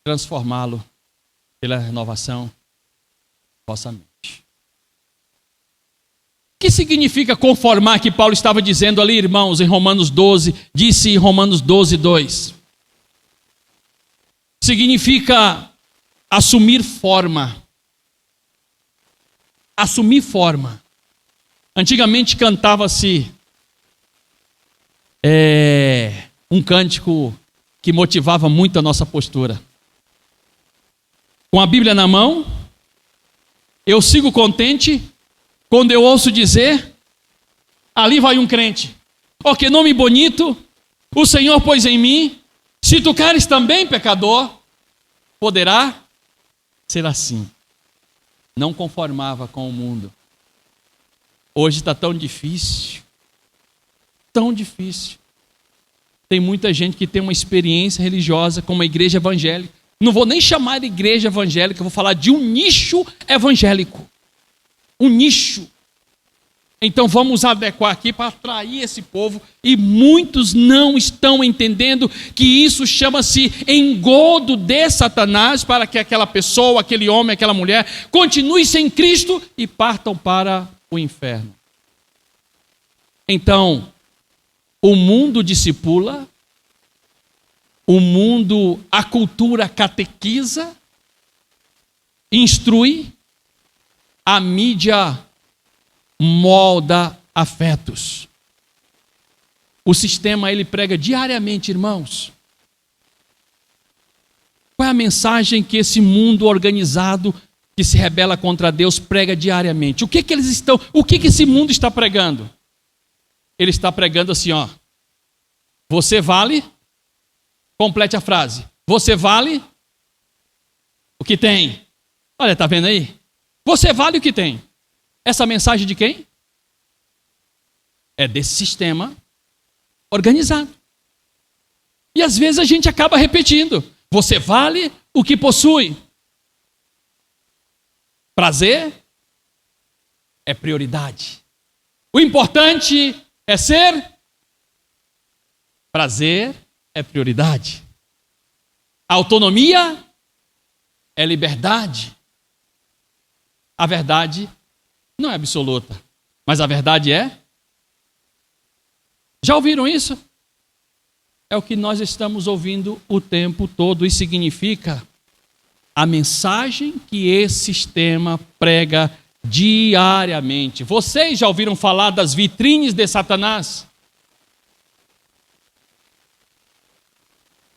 Transformá-lo pela renovação da vossa mente. O que significa conformar que Paulo estava dizendo ali, irmãos, em Romanos 12, disse em Romanos 12, 2. Significa assumir forma. Assumir forma. Antigamente cantava-se um cântico que motivava muito a nossa postura. Com a Bíblia na mão, eu sigo contente quando eu ouço dizer, ali vai um crente. Oh, que nome bonito, o Senhor pôs em mim, se tu queres também, pecador, poderá ser assim. Não conformava com o mundo. Hoje está tão difícil. Tão difícil. Tem muita gente que tem uma experiência religiosa com uma igreja evangélica. Não vou nem chamar de igreja evangélica, eu vou falar de um nicho evangélico. Um nicho. Então vamos adequar aqui para atrair esse povo. E muitos não estão entendendo que isso chama-se engodo de Satanás para que aquela pessoa, aquele homem, aquela mulher continue sem Cristo e partam para o inferno. Então, o mundo discipula, o mundo, a cultura catequiza, instrui, a mídia molda afetos. O sistema, ele prega diariamente, irmãos. Qual é a mensagem que esse mundo organizado, que se rebela contra Deus, prega diariamente? O que esse mundo está pregando? Ele está pregando assim, ó. Você vale, complete a frase. Você vale o que tem. Olha, tá vendo aí? Você vale o que tem. Essa mensagem de quem? É desse sistema organizado. E às vezes a gente acaba repetindo. Você vale o que possui. Prazer é prioridade. O importante é ser. Prazer é prioridade. Autonomia é liberdade. A verdade não é absoluta. Mas a verdade é? Já ouviram isso? É o que nós estamos ouvindo o tempo todo. Isso significa a mensagem que esse sistema prega diariamente. Vocês já ouviram falar das vitrines de Satanás?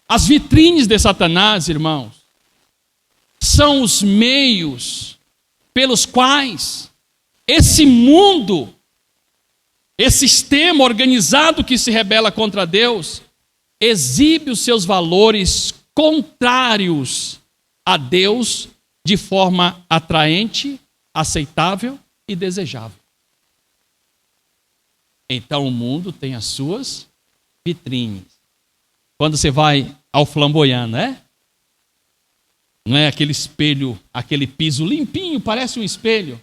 As vitrines de Satanás, irmãos, são os meios pelos quais esse mundo, esse sistema organizado que se rebela contra Deus, exibe os seus valores contrários a Deus de forma atraente, aceitável e desejável. Então o mundo tem as suas vitrines. Quando você vai ao Flamboyant, né? Não é aquele espelho, aquele piso limpinho, parece um espelho.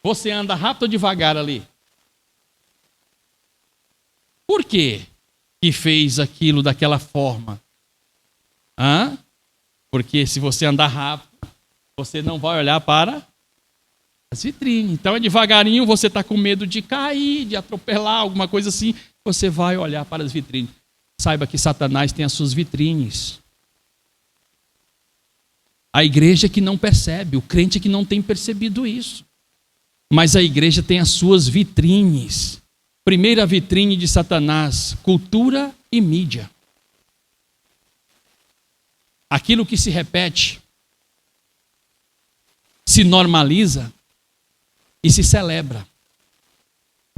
Você anda rápido ou devagar ali? Por quê que fez aquilo daquela forma? Porque se você andar rápido, você não vai olhar para as vitrines. Então é devagarinho, você está com medo de cair, de atropelar, alguma coisa assim, você vai olhar para as vitrines. Saiba que Satanás tem as suas vitrines. A igreja que não percebe, o crente que não tem percebido isso. Mas a igreja tem as suas vitrines. Primeira vitrine de Satanás, cultura e mídia. Aquilo que se repete, se normaliza e se celebra.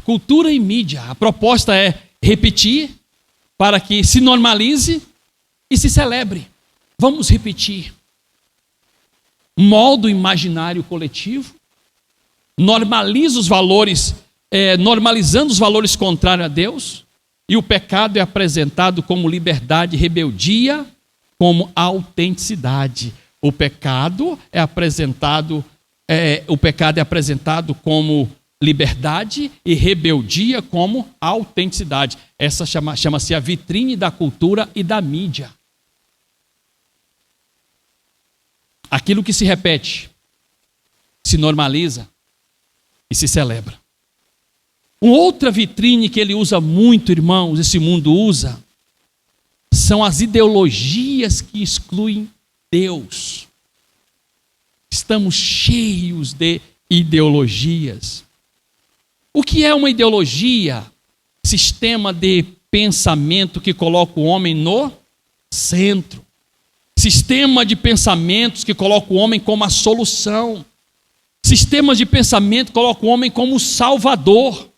Cultura e mídia. A proposta é repetir para que se normalize e se celebre. Vamos repetir. Molda o imaginário coletivo, normaliza os valores, normalizando os valores contrários a Deus, e o pecado é apresentado como liberdade e rebeldia, como autenticidade. O pecado é apresentado como liberdade e rebeldia como autenticidade. Essa chama-se a vitrine da cultura e da mídia. Aquilo que se repete, se normaliza e se celebra. Uma outra vitrine que ele usa muito, irmãos, esse mundo usa, são as ideologias que excluem Deus. Estamos cheios de ideologias. O que é uma ideologia? Sistema de pensamento que coloca o homem no centro. Sistema de pensamentos que coloca o homem como a solução. Sistemas de pensamento que colocam o homem como o salvador.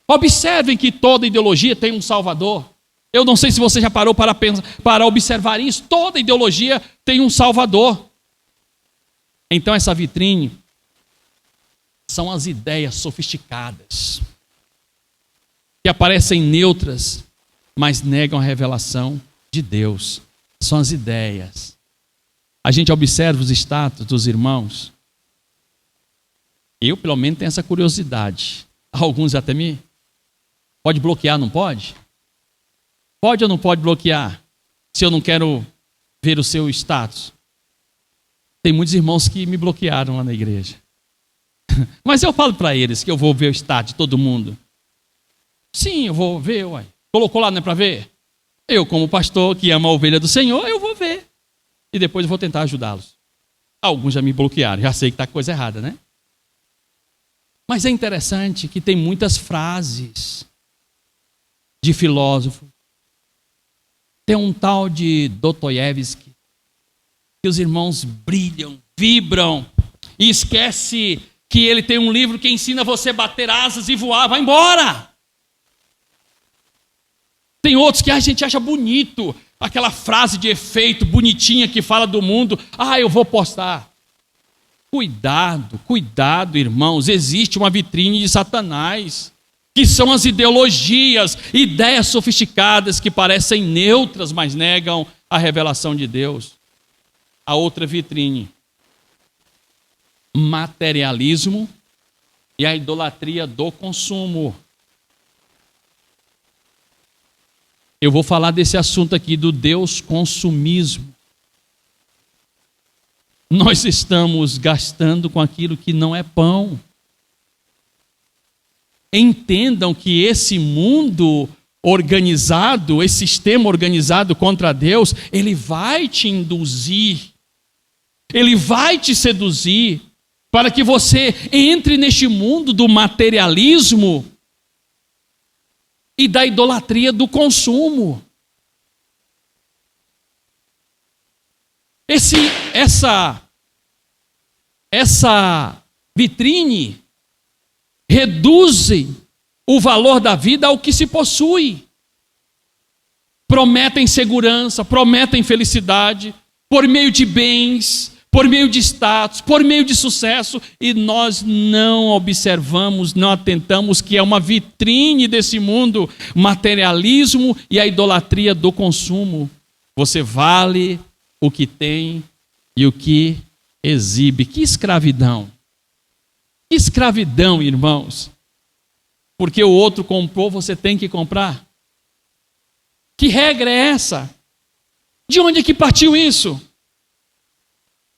Observem que toda ideologia tem um salvador. Eu não sei se você já parou para observar isso. Toda ideologia tem um salvador. Então essa vitrine são as ideias sofisticadas, que aparecem neutras, mas negam a revelação de Deus. São as ideias. A gente observa os status dos irmãos. Eu, pelo menos, tenho essa curiosidade. Alguns até me... Pode bloquear, não pode? Pode ou não pode bloquear? Se eu não quero ver o seu status. Tem muitos irmãos que me bloquearam lá na igreja. Mas eu falo para eles que eu vou ver o status de todo mundo. Sim, eu vou ver, uai. Colocou lá, não é para ver? Eu, como pastor que ama a ovelha do Senhor, eu vou ver. E depois eu vou tentar ajudá-los. Alguns já me bloquearam, já sei que está coisa errada, né? Mas é interessante que tem muitas frases de filósofo. Tem um tal de Dostoiévski, que os irmãos brilham, vibram, e esquece que ele tem um livro que ensina você a bater asas e voar. Vai embora! Tem outros que a gente acha bonito, aquela frase de efeito bonitinha que fala do mundo. Eu vou postar. Cuidado, cuidado, irmãos. Existe uma vitrine de Satanás, que são as ideologias, ideias sofisticadas que parecem neutras, mas negam a revelação de Deus. A outra vitrine, materialismo e a idolatria do consumo. Eu vou falar desse assunto aqui do Deus consumismo. Nós estamos gastando com aquilo que não é pão. entendam que esse mundo organizado, esse sistema organizado contra Deus, ele vai te induzir, ele vai te seduzir, para que você entre neste mundo do materialismo e da idolatria do consumo. Essa vitrine reduz o valor da vida ao que se possui. Prometem segurança, prometem felicidade, por meio de bens, por meio de status, por meio de sucesso, e nós não observamos, não atentamos que é uma vitrine desse mundo, materialismo e a idolatria do consumo. Você vale o que tem e o que exibe. Que escravidão! Que escravidão, irmãos! Porque o outro comprou, você tem que comprar. Que regra é essa? De onde é que partiu isso?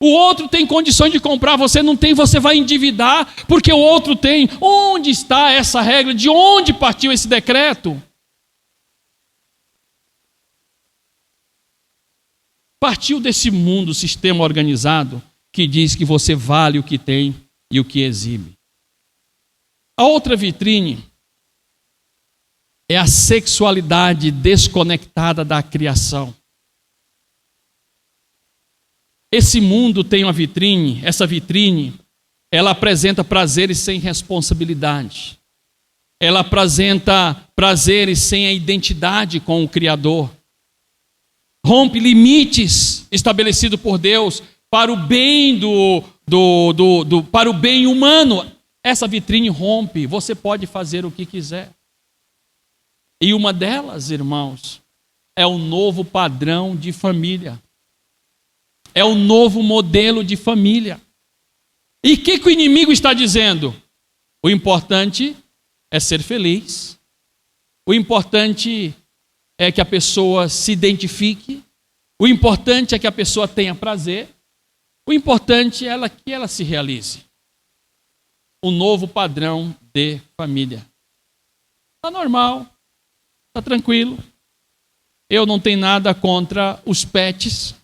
O outro tem condições de comprar, você não tem, você vai endividar, porque o outro tem. Onde está essa regra? De onde partiu esse decreto? Partiu desse mundo, sistema organizado, que diz que você vale o que tem e o que exibe. A outra vitrine é a sexualidade desconectada da criação. Esse mundo tem uma vitrine, essa vitrine, ela apresenta prazeres sem responsabilidade. Ela apresenta prazeres sem a identidade com o Criador. Rompe limites estabelecidos por Deus para o bem para o bem humano. Essa vitrine rompe, você pode fazer o que quiser. E uma delas, irmãos, é o novo padrão de família. É o novo modelo de família. E o que o inimigo está dizendo? O importante é ser feliz. O importante é que a pessoa se identifique. O importante é que a pessoa tenha prazer. O importante é que ela se realize. O novo padrão de família. Está normal, está tranquilo. Eu não tenho nada contra os pets.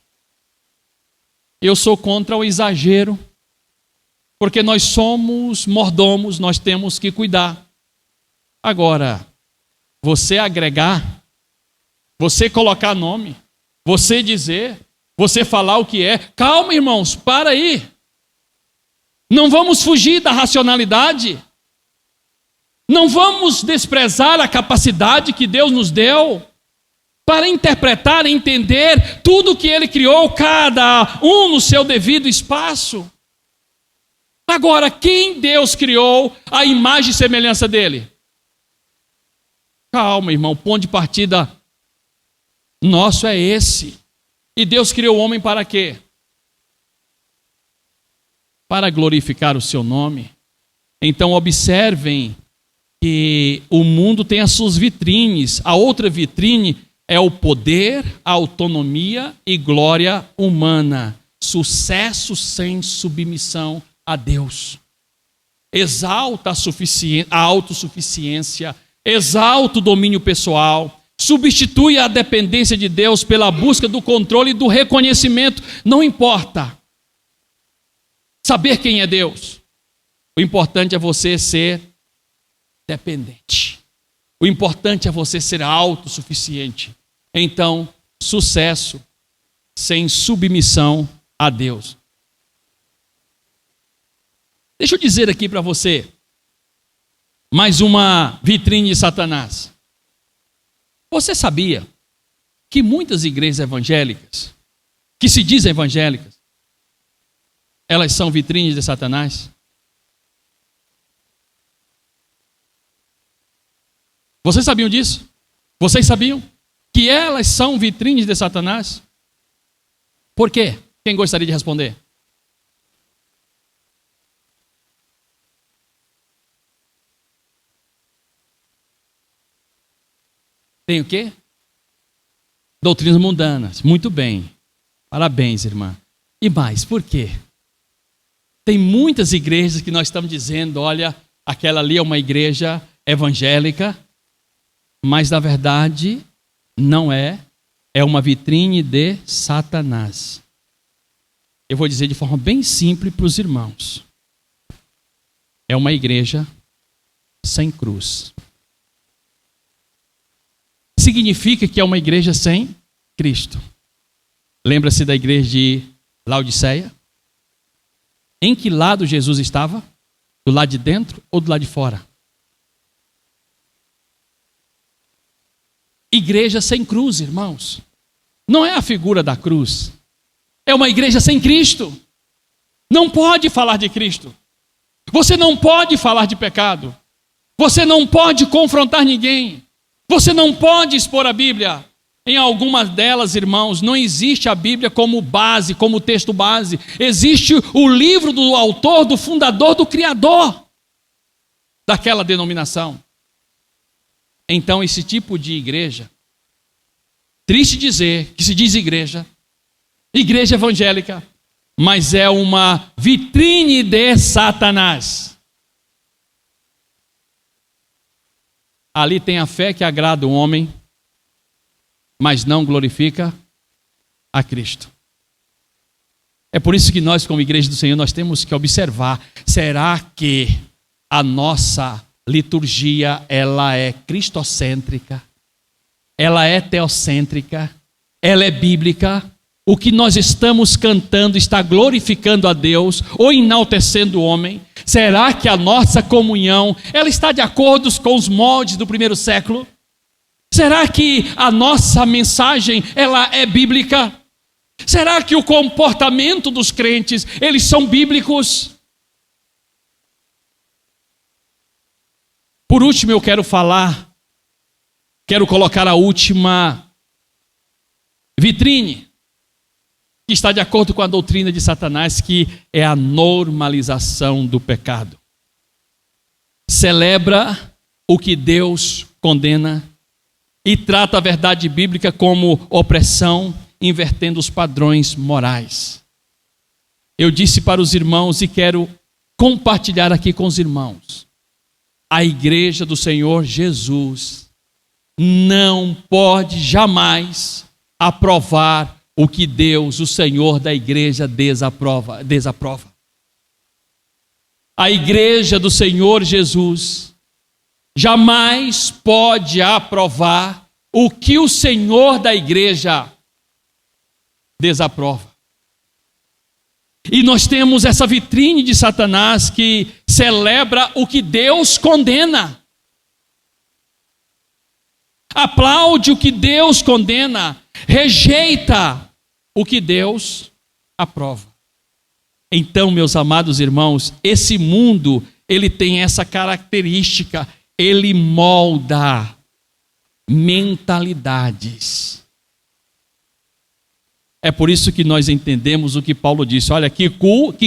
Eu sou contra o exagero. Porque nós somos mordomos, nós temos que cuidar. Agora, você agregar, você colocar nome, você dizer, você falar o que é. Calma, irmãos, para aí. Não vamos fugir da racionalidade. Não vamos desprezar a capacidade que Deus nos deu para interpretar e entender tudo que Ele criou, cada um no seu devido espaço. Agora, quem Deus criou a imagem e semelhança dele? Calma, irmão, o ponto de partida nosso é esse. E Deus criou o homem para quê? Para glorificar o seu nome. Então observem que o mundo tem as suas vitrines. A outra vitrine é o poder, a autonomia e glória humana. Sucesso sem submissão a Deus. Exalta a autossuficiência, exalta o domínio pessoal, substitui a dependência de Deus pela busca do controle e do reconhecimento. Não importa saber quem é Deus. O importante é você ser dependente. O importante é você ser autossuficiente. Então, sucesso sem submissão a Deus. Deixa eu dizer aqui para você mais uma vitrine de Satanás. Você sabia que muitas igrejas evangélicas, que se dizem evangélicas, elas são vitrines de Satanás? Vocês sabiam disso? Vocês sabiam que elas são vitrines de Satanás? Por quê? Quem gostaria de responder? Tem o quê? Doutrinas mundanas. Muito bem. Parabéns, irmã. E mais, por quê? Tem muitas igrejas que nós estamos dizendo, olha, aquela ali é uma igreja evangélica, mas na verdade não é. É uma vitrine de Satanás. Eu vou dizer de forma bem simples para os irmãos. É uma igreja sem cruz. Significa que é uma igreja sem Cristo. Lembra-se da igreja de Laodiceia? Em que lado Jesus estava? Do lado de dentro ou do lado de fora? Igreja sem cruz, irmãos. Não é a figura da cruz. É uma igreja sem Cristo. Não pode falar de Cristo. Você não pode falar de pecado. Você não pode confrontar ninguém. Você não pode expor a Bíblia. Em algumas delas, irmãos, não existe a Bíblia como base, como texto base. Existe o livro do autor, do fundador, do criador daquela denominação. Então, esse tipo de igreja, triste dizer que se diz igreja evangélica, mas é uma vitrine de Satanás. Ali tem a fé que agrada o homem, mas não glorifica a Cristo. É por isso que nós, como igreja do Senhor, nós temos que observar, será que a nossa liturgia, ela é cristocêntrica? Ela é teocêntrica? Ela é bíblica? O que nós estamos cantando está glorificando a Deus ou enaltecendo o homem? Será que a nossa comunhão, ela está de acordo com os moldes do primeiro século? Será que a nossa mensagem, ela é bíblica? Será que o comportamento dos crentes, eles são bíblicos? Por último, eu quero colocar a última vitrine, que está de acordo com a doutrina de Satanás, que é a normalização do pecado. Celebra o que Deus condena e trata a verdade bíblica como opressão, invertendo os padrões morais. Eu disse para os irmãos e quero compartilhar aqui com os irmãos. A igreja do Senhor Jesus não pode jamais aprovar o que Deus, o Senhor da igreja, desaprova. A igreja do Senhor Jesus jamais pode aprovar o que o Senhor da igreja desaprova. E nós temos essa vitrine de Satanás que celebra o que Deus condena. Aplaude o que Deus condena, rejeita o que Deus aprova. Então, meus amados irmãos, esse mundo, ele tem essa característica, ele molda mentalidades. É por isso que nós entendemos o que Paulo disse. Olha, que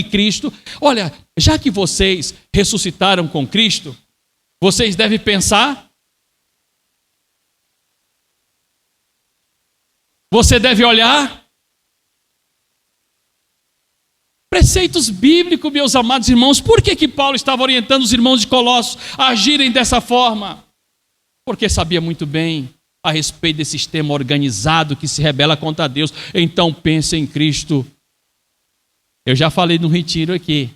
Cristo... Olha, já que vocês ressuscitaram com Cristo, vocês devem pensar... Você deve olhar... Preceitos bíblicos, meus amados irmãos. Por que Paulo estava orientando os irmãos de Colossos a agirem dessa forma? Porque sabia muito bem a respeito desse sistema organizado que se rebela contra Deus. Então pense em Cristo. Eu já falei no retiro aqui,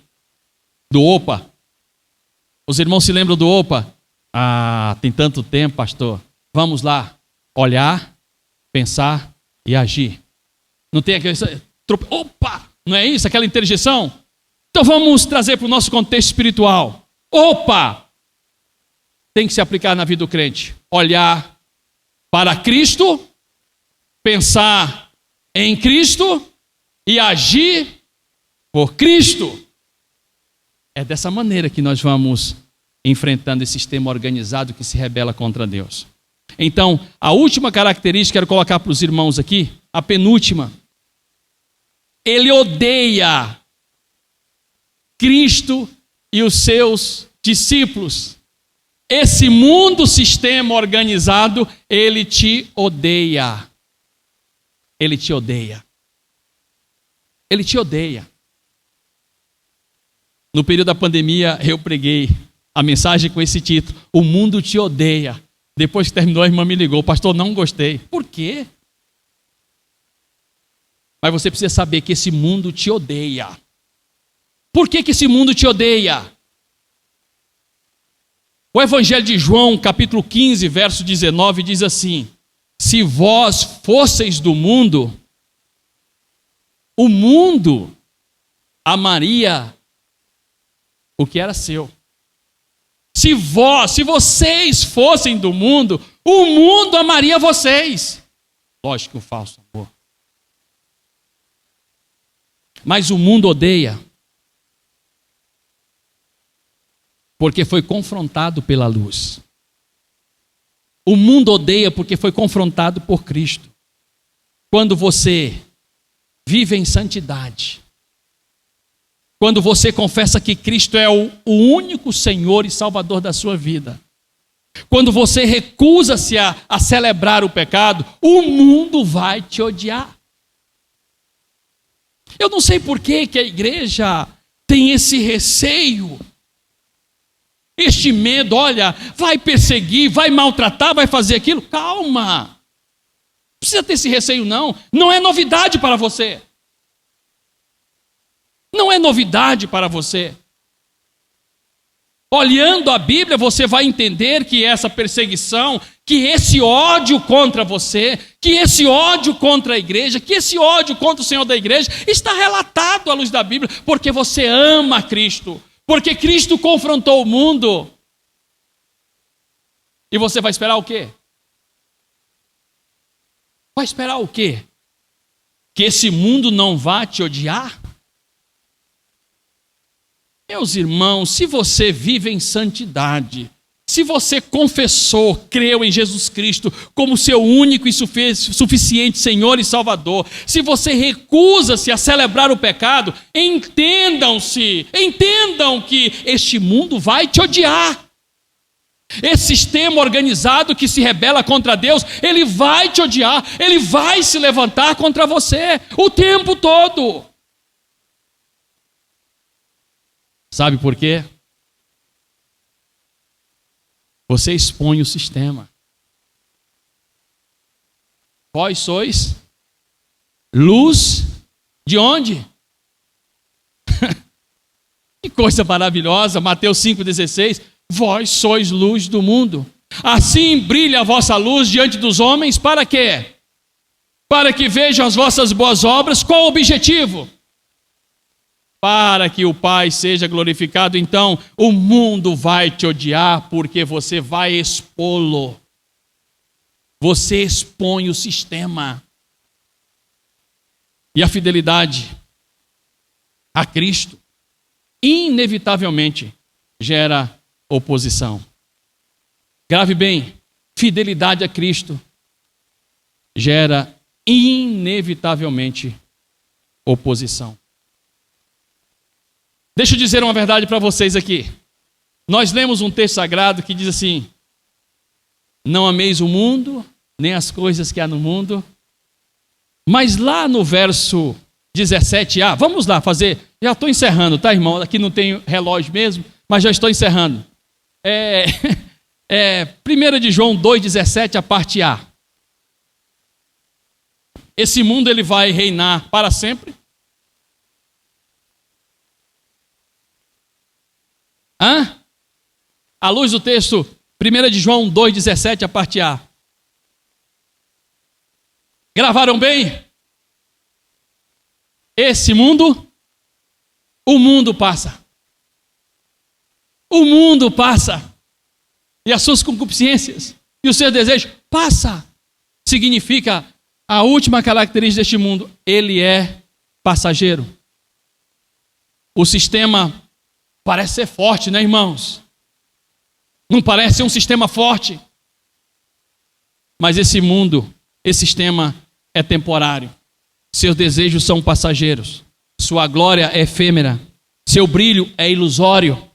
do OPA. Os irmãos se lembram do OPA? Ah, tem tanto tempo, pastor. Vamos lá, olhar, pensar e agir. Não tem aquele... Opa! Não é isso? Aquela interjeição? Então vamos trazer para o nosso contexto espiritual. Opa! Tem que se aplicar na vida do crente. Olhar para Cristo, pensar em Cristo e agir por Cristo. É dessa maneira que nós vamos enfrentando esse sistema organizado que se rebela contra Deus. Então, a última característica que quero colocar para os irmãos aqui, a penúltima. Ele odeia Cristo e os seus discípulos. Esse mundo, sistema organizado, ele te odeia. Ele te odeia. Ele te odeia. No período da pandemia, eu preguei a mensagem com esse título: O mundo te odeia. Depois que terminou, a irmã me ligou: pastor, não gostei. Por quê? Mas você precisa saber que esse mundo te odeia. Por que esse mundo te odeia? O Evangelho de João, capítulo 15, verso 19, diz assim: se vós fosseis do mundo, o mundo amaria o que era seu. Se vocês fossem do mundo, o mundo amaria vocês. Lógico que o falso amor. Mas o mundo odeia, porque foi confrontado pela luz. O mundo odeia porque foi confrontado por Cristo. Quando você vive em santidade, quando você confessa que Cristo é o único Senhor e Salvador da sua vida, quando você recusa-se a celebrar o pecado, o mundo vai te odiar. Eu não sei por que a igreja tem esse receio, este medo. Olha, vai perseguir, vai maltratar, vai fazer aquilo. Calma, não precisa ter esse receio não. Não é novidade para você. Não é novidade para você. Olhando a Bíblia, você vai entender que essa perseguição, que esse ódio contra você, que esse ódio contra a igreja, que esse ódio contra o Senhor da igreja, está relatado à luz da Bíblia, porque você ama Cristo, porque Cristo confrontou o mundo. E você vai esperar o quê? Vai esperar o quê? Que esse mundo não vá te odiar? Meus irmãos, se você vive em santidade, se você confessou, creu em Jesus Cristo como seu único e suficiente Senhor e Salvador, se você recusa-se a celebrar o pecado, entendam que este mundo vai te odiar. Esse sistema organizado que se rebela contra Deus, ele vai te odiar, ele vai se levantar contra você o tempo todo. Sabe por quê? Você expõe o sistema. Vós sois luz de onde? Que coisa maravilhosa, Mateus 5,16. Vós sois luz do mundo. Assim brilha a vossa luz diante dos homens, para quê? Para que vejam as vossas boas obras. Qual o objetivo? Para que o Pai seja glorificado. Então o mundo vai te odiar porque você vai expô-lo. Você expõe o sistema. E a fidelidade a Cristo inevitavelmente gera oposição. Grave bem, fidelidade a Cristo gera inevitavelmente oposição. Deixa eu dizer uma verdade para vocês aqui. Nós lemos um texto sagrado que diz assim: não ameis o mundo, nem as coisas que há no mundo. Mas lá no verso 17a, vamos lá fazer, já estou encerrando, tá, irmão? Aqui não tem relógio mesmo, mas já estou encerrando. 1 de João 2,17, a parte A. Esse mundo ele vai reinar para sempre. À luz do texto, 1 de João 2,17, a parte A. Gravaram bem? Esse mundo, o mundo passa. O mundo passa. E as suas concupiscências e o seu desejo passa. Significa a última característica deste mundo: ele é passageiro. O sistema parece ser forte, né, irmãos? Não parece ser um sistema forte. Mas esse mundo, esse sistema é temporário. Seus desejos são passageiros. Sua glória é efêmera. Seu brilho é ilusório.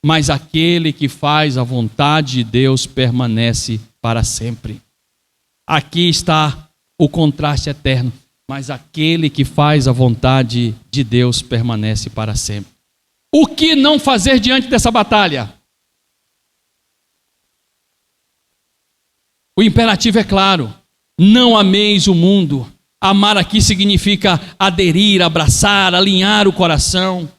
Mas aquele que faz a vontade de Deus permanece para sempre. Aqui está o contraste eterno. Mas aquele que faz a vontade de Deus permanece para sempre. O que não fazer diante dessa batalha? O imperativo é claro: não ameis o mundo. Amar aqui significa aderir, abraçar, alinhar o coração.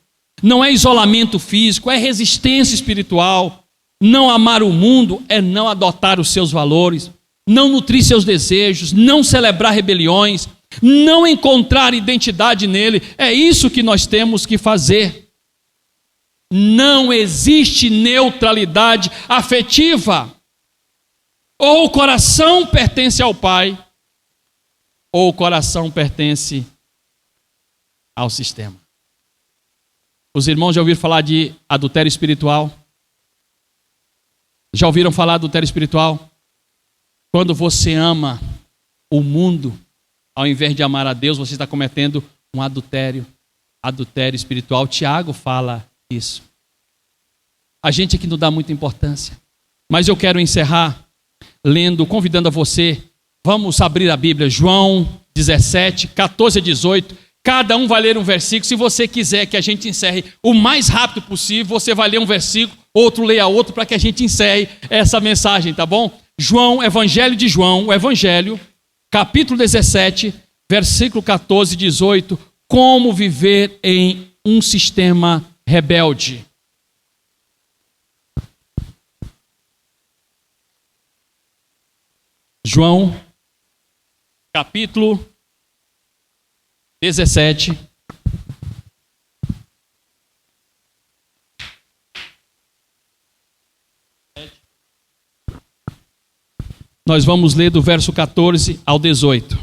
Não é isolamento físico, é resistência espiritual. Não amar o mundo é não adotar os seus valores, não nutrir seus desejos, não celebrar rebeliões, não encontrar identidade nele. É isso que nós temos que fazer. Não existe neutralidade afetiva. Ou o coração pertence ao Pai, ou o coração pertence ao sistema. Os irmãos já ouviram falar de adultério espiritual? Já ouviram falar de adultério espiritual? Quando você ama o mundo, ao invés de amar a Deus, você está cometendo um adultério espiritual. Tiago fala isso. A gente aqui não dá muita importância. Mas eu quero encerrar convidando a você, vamos abrir a Bíblia, João 17, 14 a 18. Cada um vai ler um versículo. Se você quiser que a gente encerre o mais rápido possível, você vai ler um versículo, outro leia outro, para que a gente encerre essa mensagem, tá bom? Evangelho de João, o Evangelho, capítulo 17, versículo 14 e 18. Como viver em um sistema rebelde. João, capítulo 17. Nós vamos ler do verso 14 ao 18.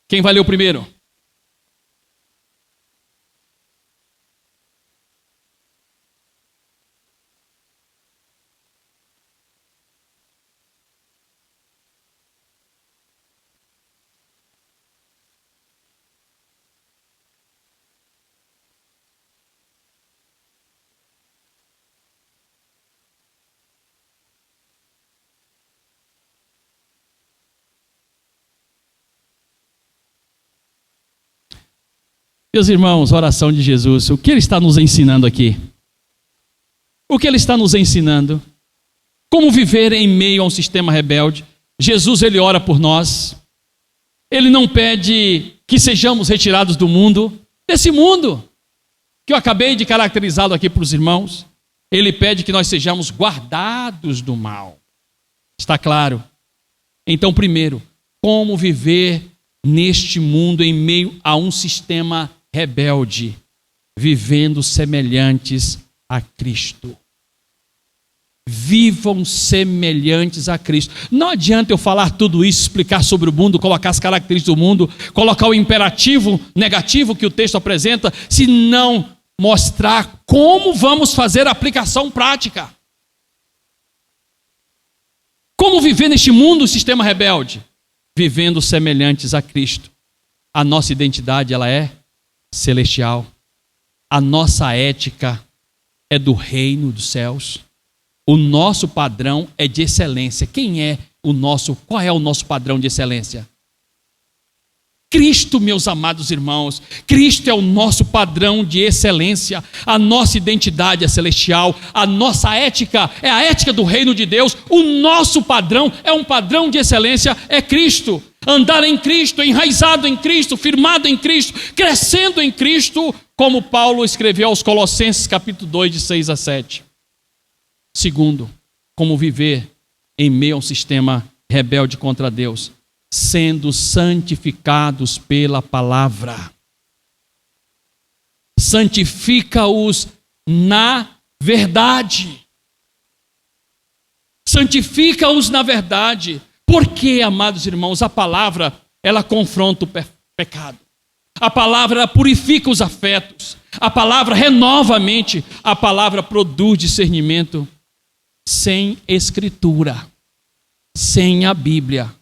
Quem vai ler o primeiro? Meus irmãos, oração de Jesus, o que ele está nos ensinando aqui? O que ele está nos ensinando? Como viver em meio a um sistema rebelde? Jesus, ele ora por nós. Ele não pede que sejamos retirados do mundo, desse mundo, que eu acabei de caracterizá-lo aqui para os irmãos. Ele pede que nós sejamos guardados do mal. Está claro? Então, primeiro, como viver neste mundo em meio a um sistema rebelde, vivendo semelhantes a Cristo. Vivam semelhantes a Cristo. Não adianta eu falar tudo isso, explicar sobre o mundo, colocar as características do mundo, colocar o imperativo negativo que o texto apresenta, se não mostrar como vamos fazer a aplicação prática. Como viver neste mundo, sistema rebelde? Vivendo semelhantes a Cristo. A nossa identidade, ela é celestial. A nossa ética é do reino dos céus. O nosso padrão é de excelência. Qual é o nosso padrão de excelência? Cristo, meus amados irmãos. Cristo é o nosso padrão de excelência. A nossa identidade é celestial. A nossa ética é a ética do reino de Deus. O nosso padrão é um padrão de excelência, é Cristo. Andar em Cristo, enraizado em Cristo, firmado em Cristo, crescendo em Cristo, como Paulo escreveu aos Colossenses, capítulo 2, de 6 a 7. Segundo, como viver em meio a um sistema rebelde contra Deus, sendo santificados pela palavra. Santifica-os na verdade. Santifica-os na verdade. Porque, amados irmãos, a palavra, ela confronta o pecado. A palavra, ela purifica os afetos. A palavra renova a mente. A palavra produz discernimento. Sem escritura, sem a Bíblia,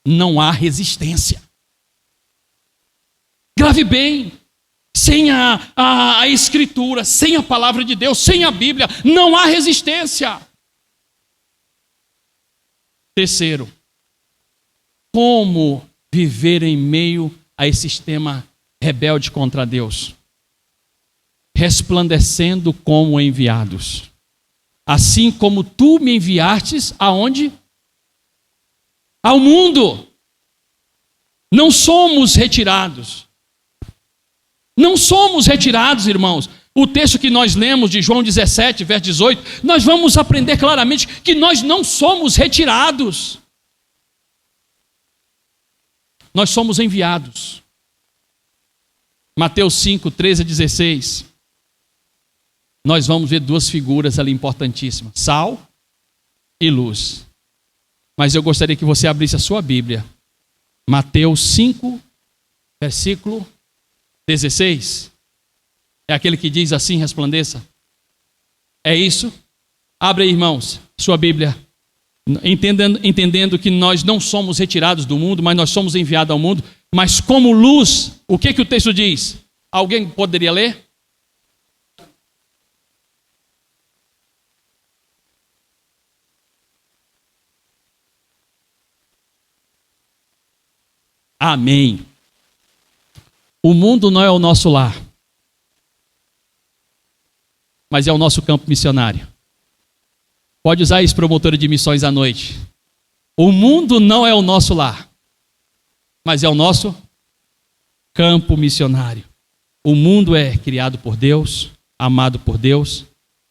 não há resistência. Grave bem, sem a escritura, sem a palavra de Deus, sem a Bíblia, não há resistência. Terceiro, como viver em meio a esse sistema rebelde contra Deus? Resplandecendo como enviados. assim como tu me enviastes aonde? Ao mundo. Não somos retirados. Não somos retirados, irmãos. O texto que nós lemos de João 17, verso 18, nós vamos aprender claramente que nós não somos retirados. Nós somos enviados. Mateus 5, 13 a 16. Nós vamos ver duas figuras ali importantíssimas: sal e luz. Mas eu gostaria que você abrisse a sua Bíblia. Mateus 5, versículo 16. É aquele que diz assim: resplandeça. É isso? Abre aí, irmãos, sua Bíblia. Entendendo que nós não somos retirados do mundo, mas nós somos enviados ao mundo. Mas como luz, o que o texto diz? Alguém poderia ler? Amém. O mundo não é o nosso lar, mas é o nosso campo missionário. Pode usar isso, promotora de missões à noite. O mundo não é o nosso lar, mas é o nosso campo missionário. O mundo é criado por Deus, amado por Deus,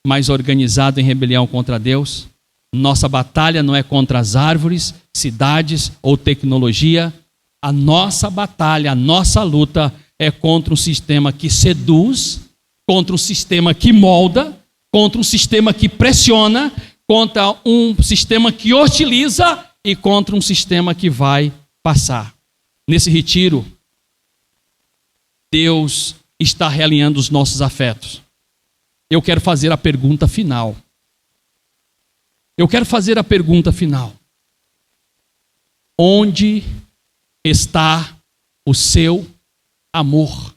mas organizado em rebelião contra Deus. Nossa batalha não é contra as árvores, cidades ou tecnologia. A nossa batalha, a nossa luta é contra um sistema que seduz, contra um sistema que molda, contra um sistema que pressiona, contra um sistema que hostiliza e contra um sistema que vai passar. Nesse retiro, Deus está realinhando os nossos afetos. Eu quero fazer a pergunta final. Onde está o seu amor?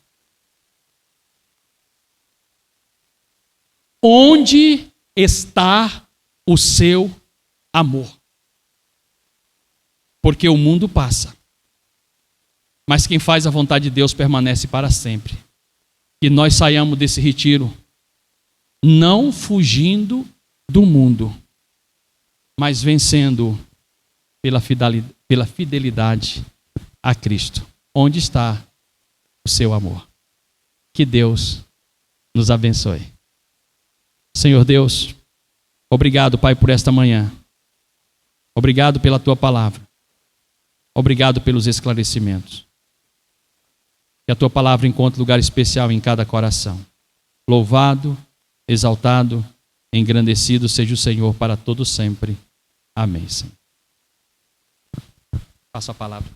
Onde está o seu amor? Porque o mundo passa, mas quem faz a vontade de Deus permanece para sempre. Que nós saiamos desse retiro não fugindo do mundo, mas vencendo pela fidelidade a Cristo. Onde está o seu amor? Que Deus nos abençoe. Senhor Deus, obrigado, Pai, por esta manhã. Obrigado pela Tua palavra. Obrigado pelos esclarecimentos. Que a Tua palavra encontre lugar especial em cada coração. Louvado, exaltado, engrandecido seja o Senhor para todo sempre. Amém, Senhor. Passo a palavra.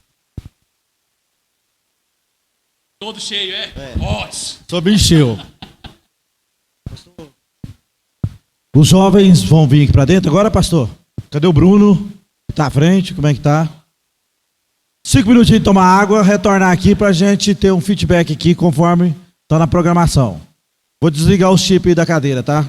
Todo cheio, é? Sou bem cheio. Os jovens vão vir aqui para dentro agora, pastor? Cadê o Bruno? Tá à frente, como é que tá? 5 minutinhos de tomar água, retornar aqui para a gente ter um feedback aqui conforme está na programação. Vou desligar o chip aí da cadeira, tá?